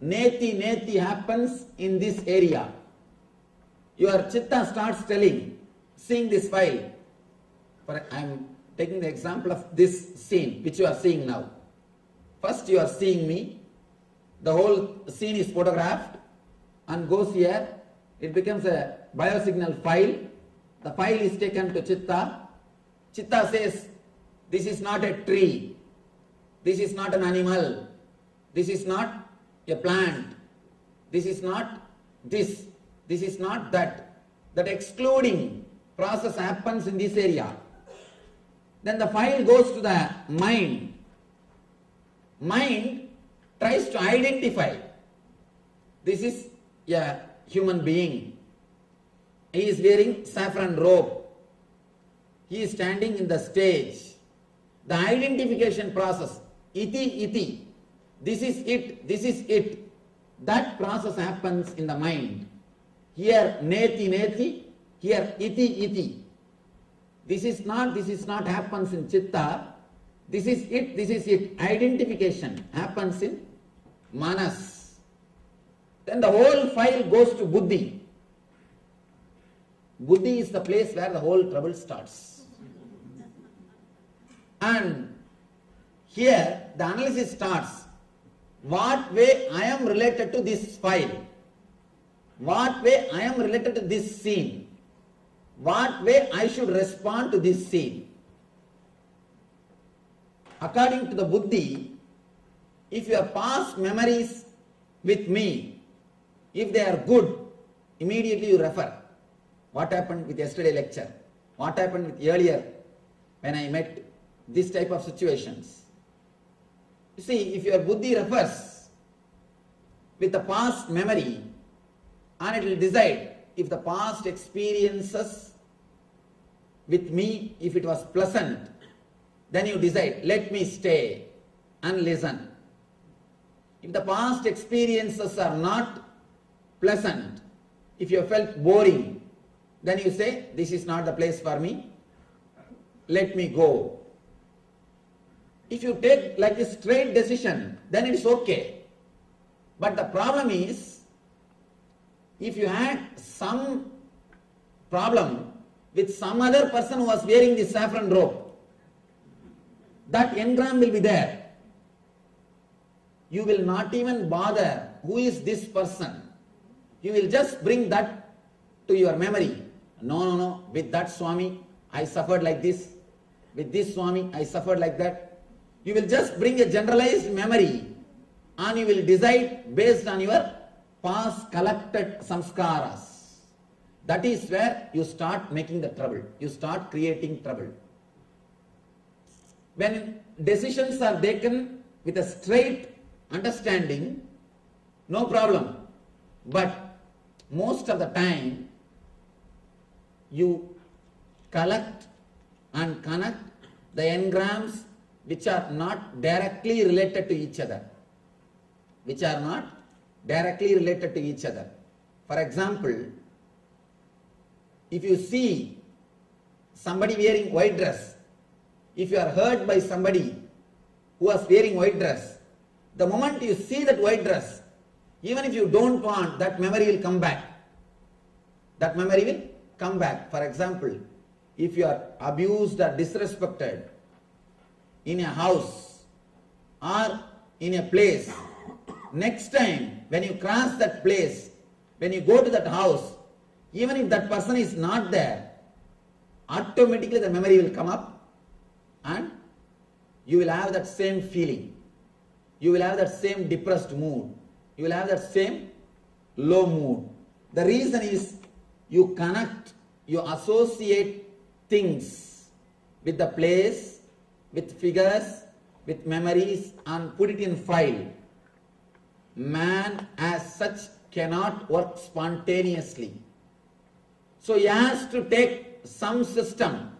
Neti, neti happens in this area. Your Chitta starts telling, seeing this file. I am taking the example of this scene which you are seeing now. First you are seeing me. The whole scene is photographed and goes here. It becomes a biosignal file. The file is taken to Chitta. Chitta says, this is not a tree. This is not an animal. This is not a plant. This is not this. This is not that. That excluding process happens in this area. Then the file goes to the mind. Mind tries to identify. This is a human being. He is wearing saffron robe. He is standing in the stage. The identification process, iti, iti, this is it, this is it. That process happens in the mind. Here neti, neti, here iti, iti. This is not happens in Chitta. This is it. Identification happens in Manas. Then the whole file goes to Buddhi. Buddhi is the place where the whole trouble starts. And here the analysis starts. What way I am related to this file? What way I am related to this scene? What way I should respond to this scene? According to the Buddhi, if your past memories with me, if they are good, immediately you refer. What happened with yesterday lecture? What happened with earlier when I met this type of situations? You see, if your Buddhi refers with the past memory, and it will decide if the past experiences with me, if it was pleasant, then you decide, let me stay and listen. If the past experiences are not pleasant, if you felt boring, then you say, this is not the place for me, let me go. If you take like a straight decision, then it's okay. But the problem is, if you had some problem with some other person who was wearing this saffron robe, that engram will be there. You will not even bother who is this person. You will just bring that to your memory. No, with that Swami I suffered like this. With this Swami I suffered like that. You will just bring a generalized memory and you will decide based on your past collected samskaras. That is where you start making the trouble. You start creating trouble. When decisions are taken with a straight understanding, no problem. But most of the time, you collect and connect the engrams which are not directly related to each other. Which are not directly related to each other. For example, if you see somebody wearing white dress, if you are hurt by somebody who was wearing white dress, the moment you see that white dress, even if you don't want, that memory will come back. That memory will come back. For example, if you are abused or disrespected in a house or in a place, next time when you cross that place, when you go to that house, even if that person is not there, automatically the memory will come up and you will have that same feeling. You will have that same depressed mood. You will have that same low mood. The reason is you connect, you associate things with the place, with figures, with memories and put it in file. Man as such cannot work spontaneously. So he has to take some system,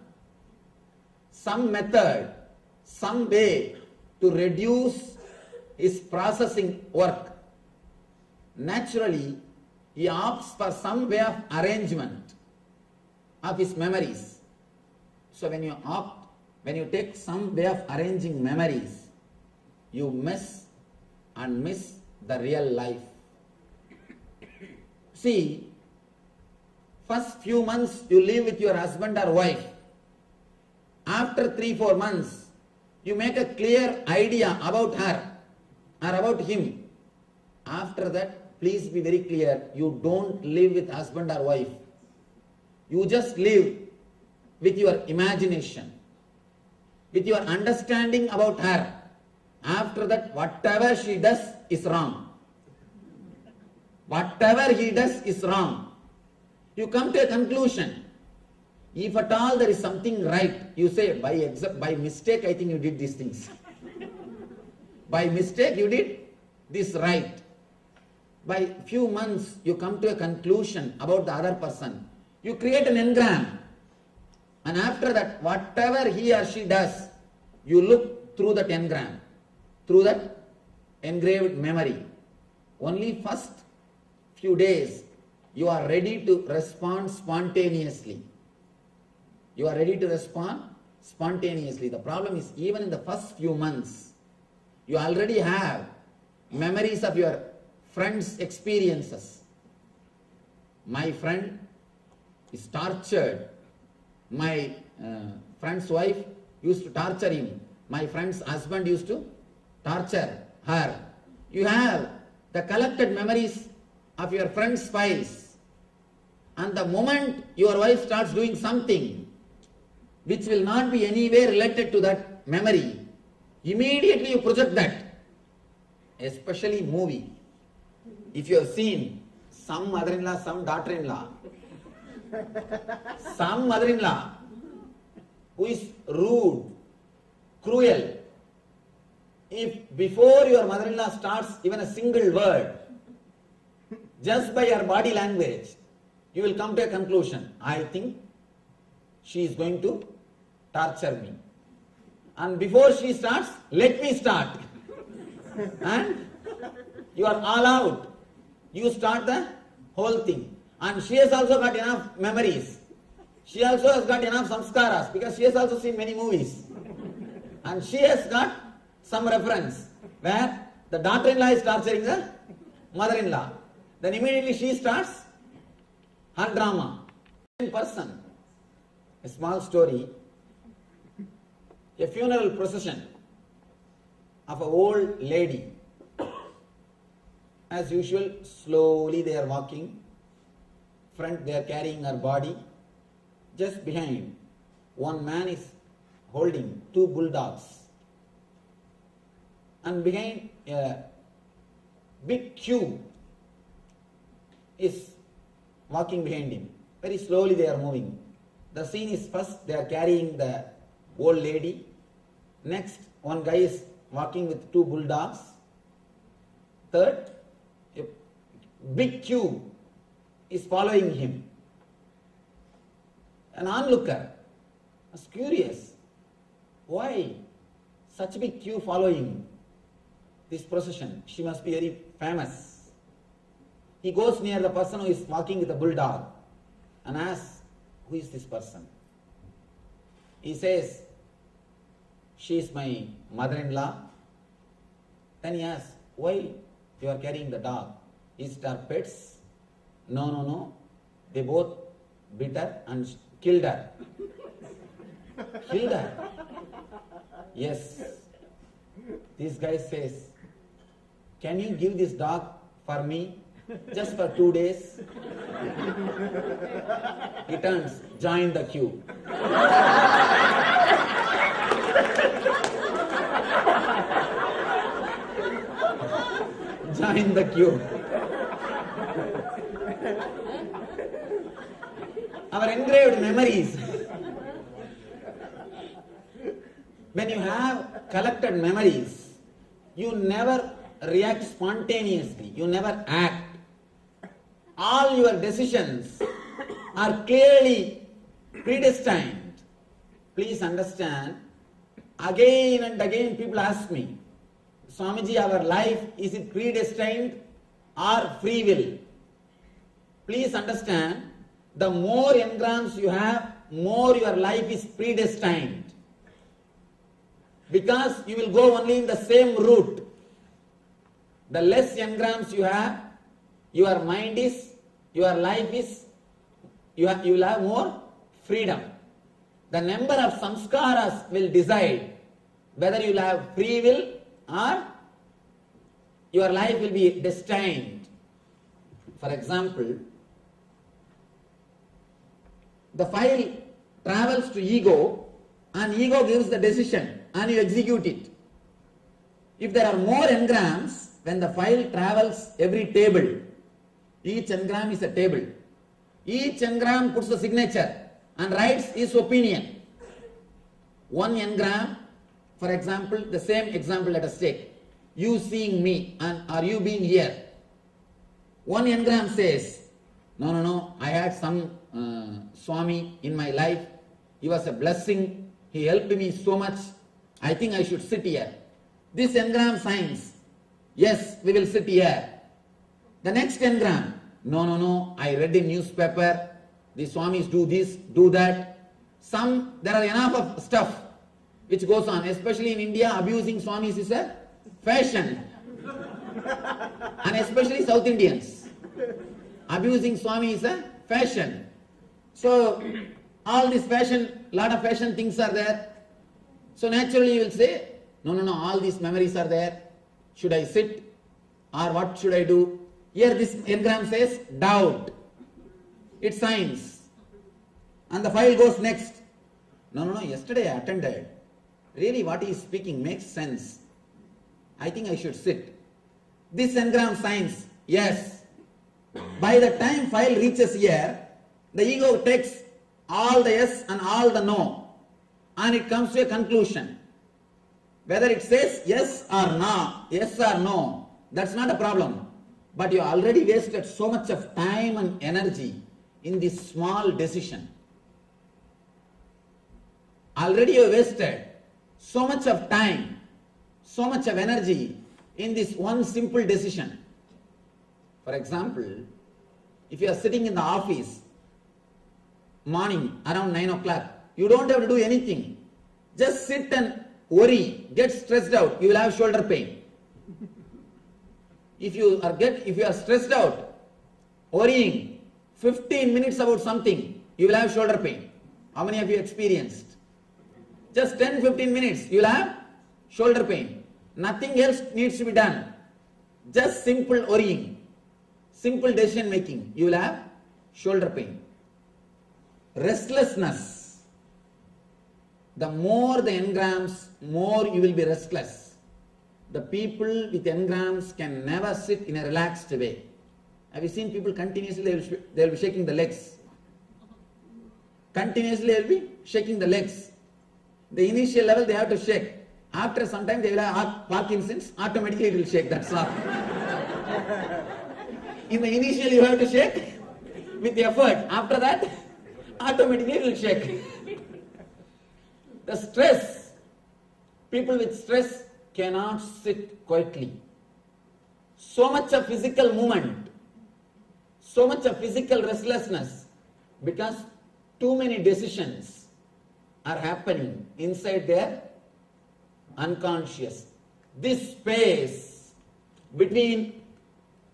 some method, some way to reduce his processing work. Naturally, he opts for some way of arrangement of his memories. So when you take some way of arranging memories, you miss the real life. See, first few months you live with your husband or wife. After 3-4 months, you make a clear idea about her or about him. After that, please be very clear, you don't live with husband or wife. You just live with your imagination, with your understanding about her. After that, whatever she does is wrong. Whatever he does is wrong. You come to a conclusion. If at all there is something right, you say, by mistake I think you did these things. By mistake you did this right. By few months you come to a conclusion about the other person. You create an engram. And after that, whatever he or she does, you look through that engram, through that engraved memory. Only first few days you are ready to respond spontaneously. You are ready to respond spontaneously. The problem is, even in the first few months, you already have memories of your friend's experiences. My friend is tortured. My friend's wife used to torture him. My friend's husband used to torture her. You have the collected memories of your friend's files. And the moment your wife starts doing something which will not be anywhere related to that memory, immediately you project that. Especially movie. If you have seen some mother-in-law, some daughter-in-law, some mother-in-law who is rude, cruel, if before your mother-in-law starts even a single word, just by her body language, you will come to a conclusion. I think she is going to torture me. And before she starts, let me start. And you are all out. You start the whole thing. And she has also got enough memories. She also has got enough samskaras because she has also seen many movies. And she has got some reference where the daughter-in-law is torturing the mother-in-law. Then immediately she starts her drama. In person, a small story, a funeral procession of an old lady. As usual, slowly they are walking. Front they are carrying her body. Just behind, one man is holding 2 bulldogs. And behind, a big queue is walking behind him. Very slowly they are moving. The scene is, first they are carrying the old lady. Next, one guy is walking with 2 bulldogs. Third, a big queue is following him. An onlooker was curious. Why such big queue following this procession? She must be very famous. He goes near the person who is walking with a bulldog and asks, who is this person? He says, she is my mother-in-law. Then he asks, why you are carrying the dog? Is it our pets? No, no, no. They both bit her and killed her. Killed her. Yes. This guy says, can you give this dog for me? Just for 2 days? He turns, join the queue. Join the queue. Our engraved memories. When you have collected memories, you never react spontaneously, you never act. All your decisions are clearly predestined. Please understand, again and again people ask me, Swamiji, our life, is it predestined or free will? Please understand, the more engrams you have, more your life is predestined. Because you will go only in the same route. The less engrams you have, your mind is, your life is, you will have more freedom. The number of samskaras will decide whether you will have free will or your life will be destined. For example, the file travels to ego and ego gives the decision and you execute it. If there are more engrams, when the file travels every table, each engram is a table. Each engram puts the signature and writes his opinion. One engram, for example, the same example let us take. You seeing me and are you being here? One engram says, no, no, no, I had some Swami in my life. He was a blessing. He helped me so much. I think I should sit here. This engram signs, yes, we will sit here. The next engram, no, no, no, I read in newspaper, the Swamis do this, do that. There are enough of stuff which goes on, especially in India, abusing Swamis is a fashion. And especially South Indians. Abusing Swami is a fashion. So, all this fashion, lot of fashion things are there. So naturally you will say, no, no, no, all these memories are there. Should I sit? Or what should I do? Here this engram says, doubt. It signs. And the file goes next. No, no, no, yesterday I attended. Really what he is speaking makes sense. I think I should sit. This engram signs, yes. By the time file reaches here, the ego takes all the yes and all the no. And it comes to a conclusion. Whether it says yes or no, that's not a problem. But you already wasted so much of time and energy in this small decision. Already you wasted so much of time, so much of energy in this one simple decision. For example, if you are sitting in the office, morning around 9 o'clock, you don't have to do anything. Just sit and worry, get stressed out, you will have shoulder pain. If you are stressed out, worrying 15 minutes about something, you will have shoulder pain. How many of you experienced? Just 10-15 minutes, you will have shoulder pain. Nothing else needs to be done. Just simple worrying, simple decision making, you will have shoulder pain. Restlessness. The more the engrams, more you will be restless. The people with engrams can never sit in a relaxed way. Have you seen people continuously, they will be shaking the legs. Continuously they will be shaking the legs. The initial level they have to shake. After some time they will have Parkinson's, automatically it will shake, that's all. In the initial you have to shake with effort. After that, automatically it will shake. The stress, people with stress cannot sit quietly. So much of physical movement, so much of physical restlessness, because too many decisions are happening inside their unconscious. This space between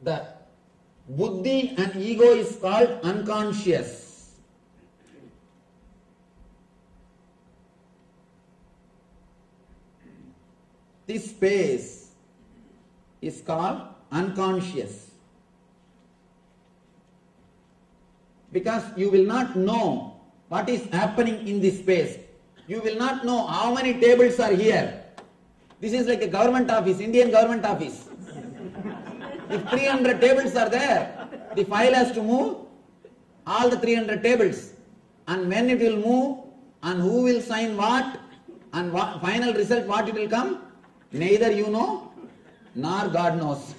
the buddhi and ego is called unconscious. This space is called unconscious. Because you will not know what is happening in this space. You will not know how many tables are here. This is like a government office, Indian government office. If 300 tables are there, the file has to move all the 300 tables. And when it will move, and who will sign what, and what, final result what it will come, neither you know, nor God knows.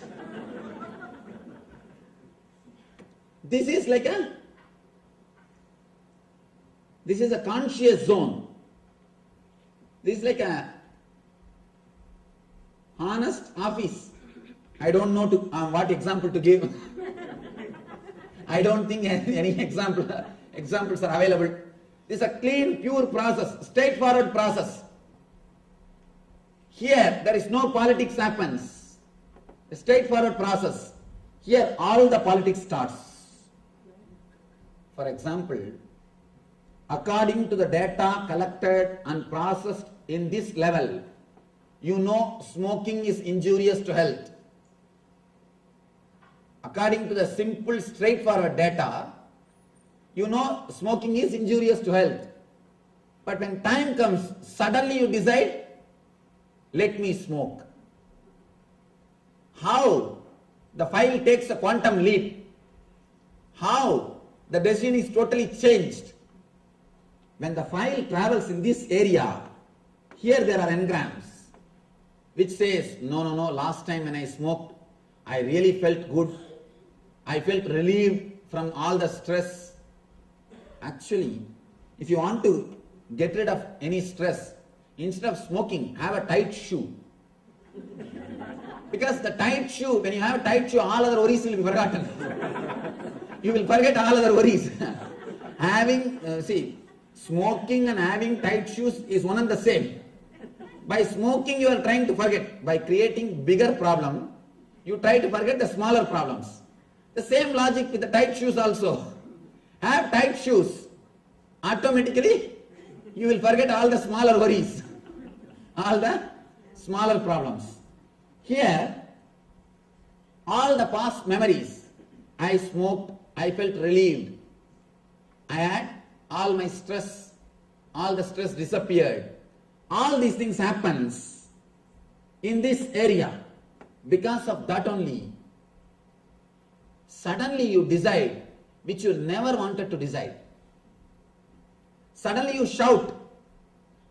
This is a conscious zone. This is like a honest office. I don't know what example to give. I don't think any examples are available. This is a clean, pure process, straightforward process. Here, there is no politics happens. A straightforward process. Here, all the politics starts. For example, according to the data collected and processed in this level, you know smoking is injurious to health. According to the simple, straightforward data, you know smoking is injurious to health. But when time comes, suddenly you decide, let me smoke. How the file takes a quantum leap. How the decision is totally changed. When the file travels in this area, here there are engrams which says, no, last time when I smoked, I really felt good. I felt relieved from all the stress. Actually, if you want to get rid of any stress, instead of smoking, have a tight shoe. Because the tight shoe, when you have a tight shoe, all other worries will be forgotten. You will forget all other worries. Smoking and having tight shoes is one and the same. By smoking, you are trying to forget. By creating bigger problem, you try to forget the smaller problems. The same logic with the tight shoes also. Have tight shoes. Automatically, you will forget all the smaller worries. All the smaller problems. Here, all the past memories. I smoked, I felt relieved. I had all my stress, all the stress disappeared. All these things happens in this area. Because of that only, suddenly you decide which you never wanted to decide. Suddenly you shout,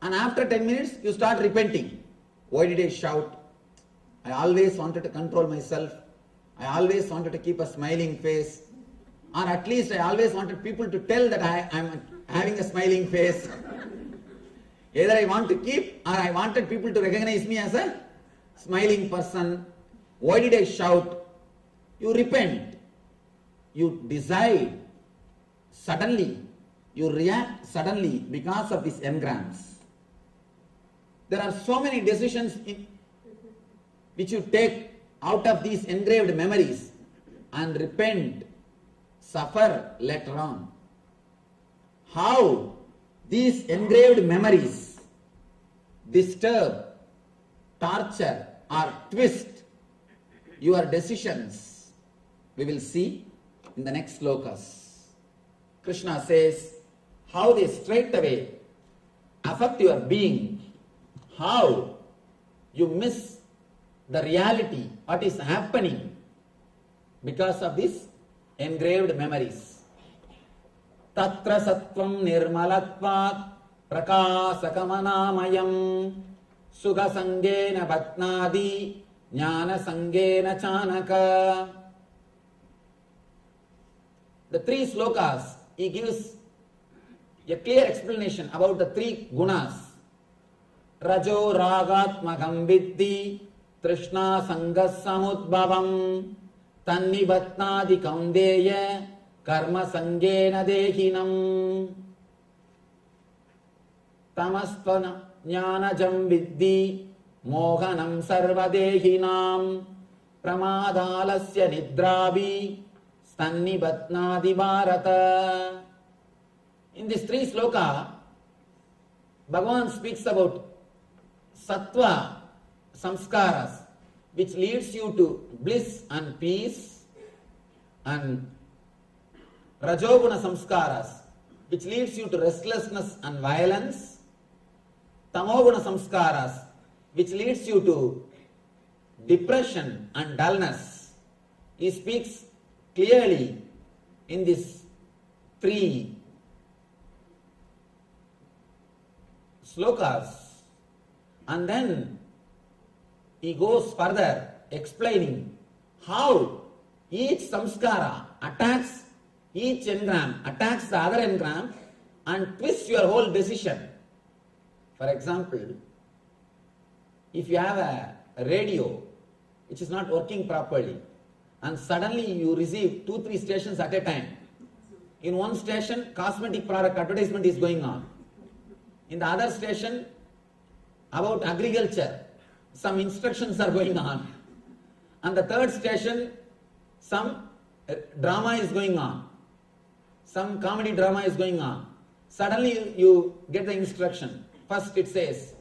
and after 10 minutes you start repenting. Why did I shout? I always wanted to control myself. I always wanted to keep a smiling face. Or at least I always wanted people to tell that I am having a smiling face. Either I want to keep, or I wanted people to recognize me as a smiling person. Why did I shout? You repent. You decide suddenly. You react suddenly because of these engrams. There are so many decisions which you take out of these engraved memories and repent, suffer later on. How these engraved memories disturb, torture or twist your decisions, we will see in the next slokas. Krishna says how they straightaway affect your being, how you miss the reality, what is happening because of these engraved memories. Tatra sattvam nirmalatvat prakasakamanāmayam sukha sangena bhatnādi jnana sangena chanaka. The three slokas, he gives a clear explanation about the three gunas. Rajo ragatmakam viddhi trishna sangas samudbhavam tanni bhatnādi kaundeya karma sangena dehinam. Tamastvana jnanajam viddhi mohanam sarvadehinam pramadalasya nidrabhi stannibatnadi bharata. In these three sloka, Bhagavan speaks about sattva samskaras, which leads you to bliss and peace, and rajoguna samskaras, which leads you to restlessness and violence, tamoguna samskaras, which leads you to depression and dullness. He speaks clearly in these three slokas, and then he goes further explaining how each samskara attacks each engram, attacks the other engram and twists your whole decision. For example, if you have a radio which is not working properly and suddenly you receive 2-3 stations at a time. In one station, cosmetic product advertisement is going on. In the other station, about agriculture, some instructions are going on. And the third station, some drama is going on. Some comedy drama is going on. Suddenly you get the instruction. First it says,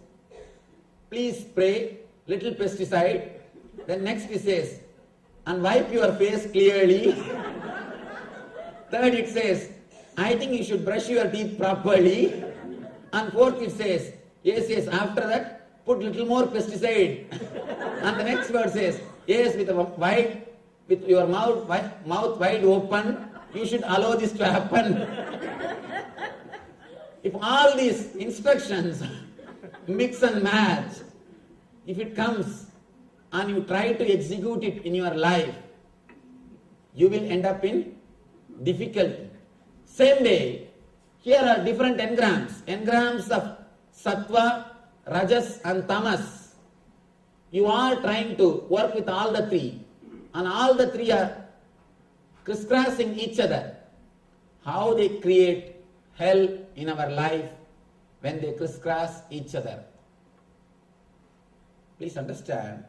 please spray little pesticide. Then next it says, and wipe your face clearly. Third it says, I think you should brush your teeth properly. And fourth it says, yes, after that, put little more pesticide. And the next word says, yes, with your mouth wide open, you should allow this to happen. If all these instructions mix and match, if it comes and you try to execute it in your life, you will end up in difficulty. Same way, here are different engrams of sattva, rajas and tamas. You are trying to work with all the three, and all the three are crisscrossing each other. How they create hell in our life when they crisscross each other. Please understand,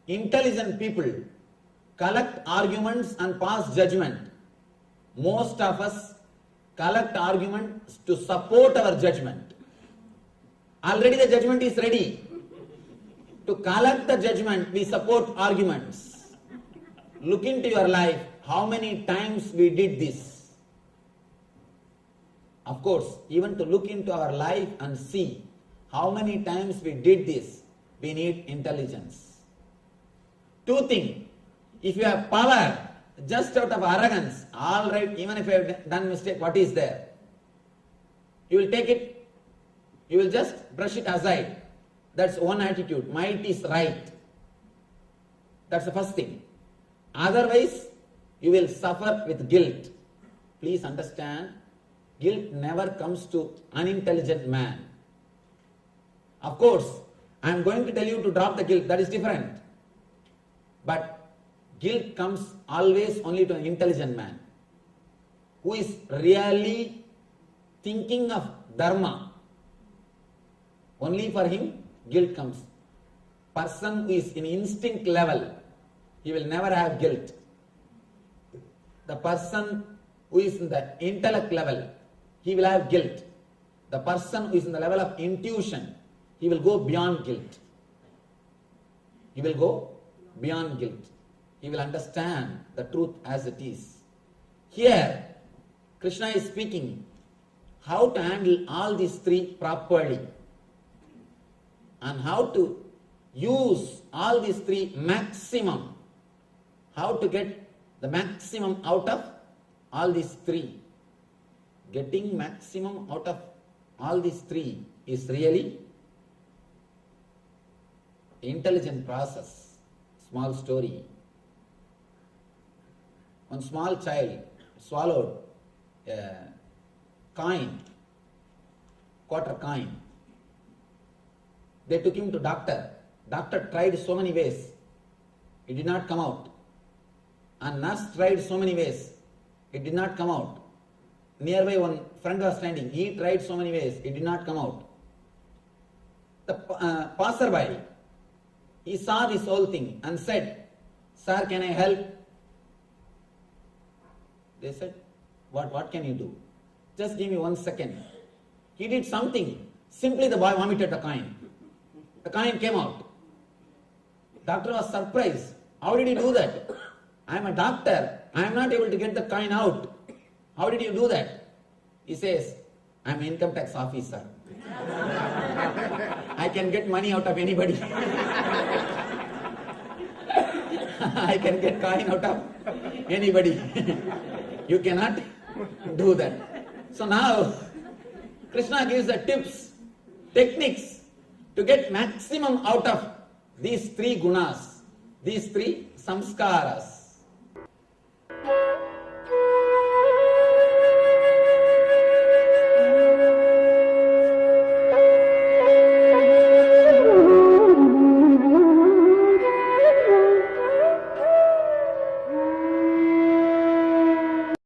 intelligent people collect arguments and pass judgment. Most of us collect arguments to support our judgment. Already the judgment is ready. To collect the judgment, we support arguments. Look into your life, how many times we did this. Of course, even to look into our life and see how many times we did this, we need intelligence. Two things. If you have power just out of arrogance, all right, even if I have done mistake, what is there? You will take it, you will just brush it aside. That's one attitude. Might is right. That's the first thing. Otherwise, you will suffer with guilt. Please understand, guilt never comes to unintelligent man. Of course, I am going to tell you to drop the guilt, that is different. But guilt comes always only to an intelligent man who is really thinking of dharma. Only for him guilt comes. Person who is in instinct level, he will never have guilt. The person who is in the intellect level, he will have guilt. The person who is in the level of intuition, he will go beyond guilt. He will go beyond guilt. He will understand the truth as it is. Here, Krishna is speaking how to handle all these three properly and how to use all these three maximum. How to get the maximum out of all these three. Getting maximum out of all these three is really intelligent process. Small story. One small child swallowed a coin, quarter coin. They took him to doctor. Doctor tried so many ways. It did not come out. And nurse tried so many ways. It did not come out. nearby one friend was standing. He tried so many ways, it did not come out. The passerby, he saw this whole thing and said, "Sir, can I help?" They said, What can you do? Just give me 1 second. He did something. Simply the boy vomited the coin. The coin came out. Doctor was surprised. How did you do that? I am a doctor. I am not able to get the coin out. How did you do that? He says, I am an income tax officer. I can get money out of anybody. I can get coin out of anybody. You cannot do that. So now, Krishna gives the tips, techniques to get maximum out of these 3 gunas, these 3 samskaras.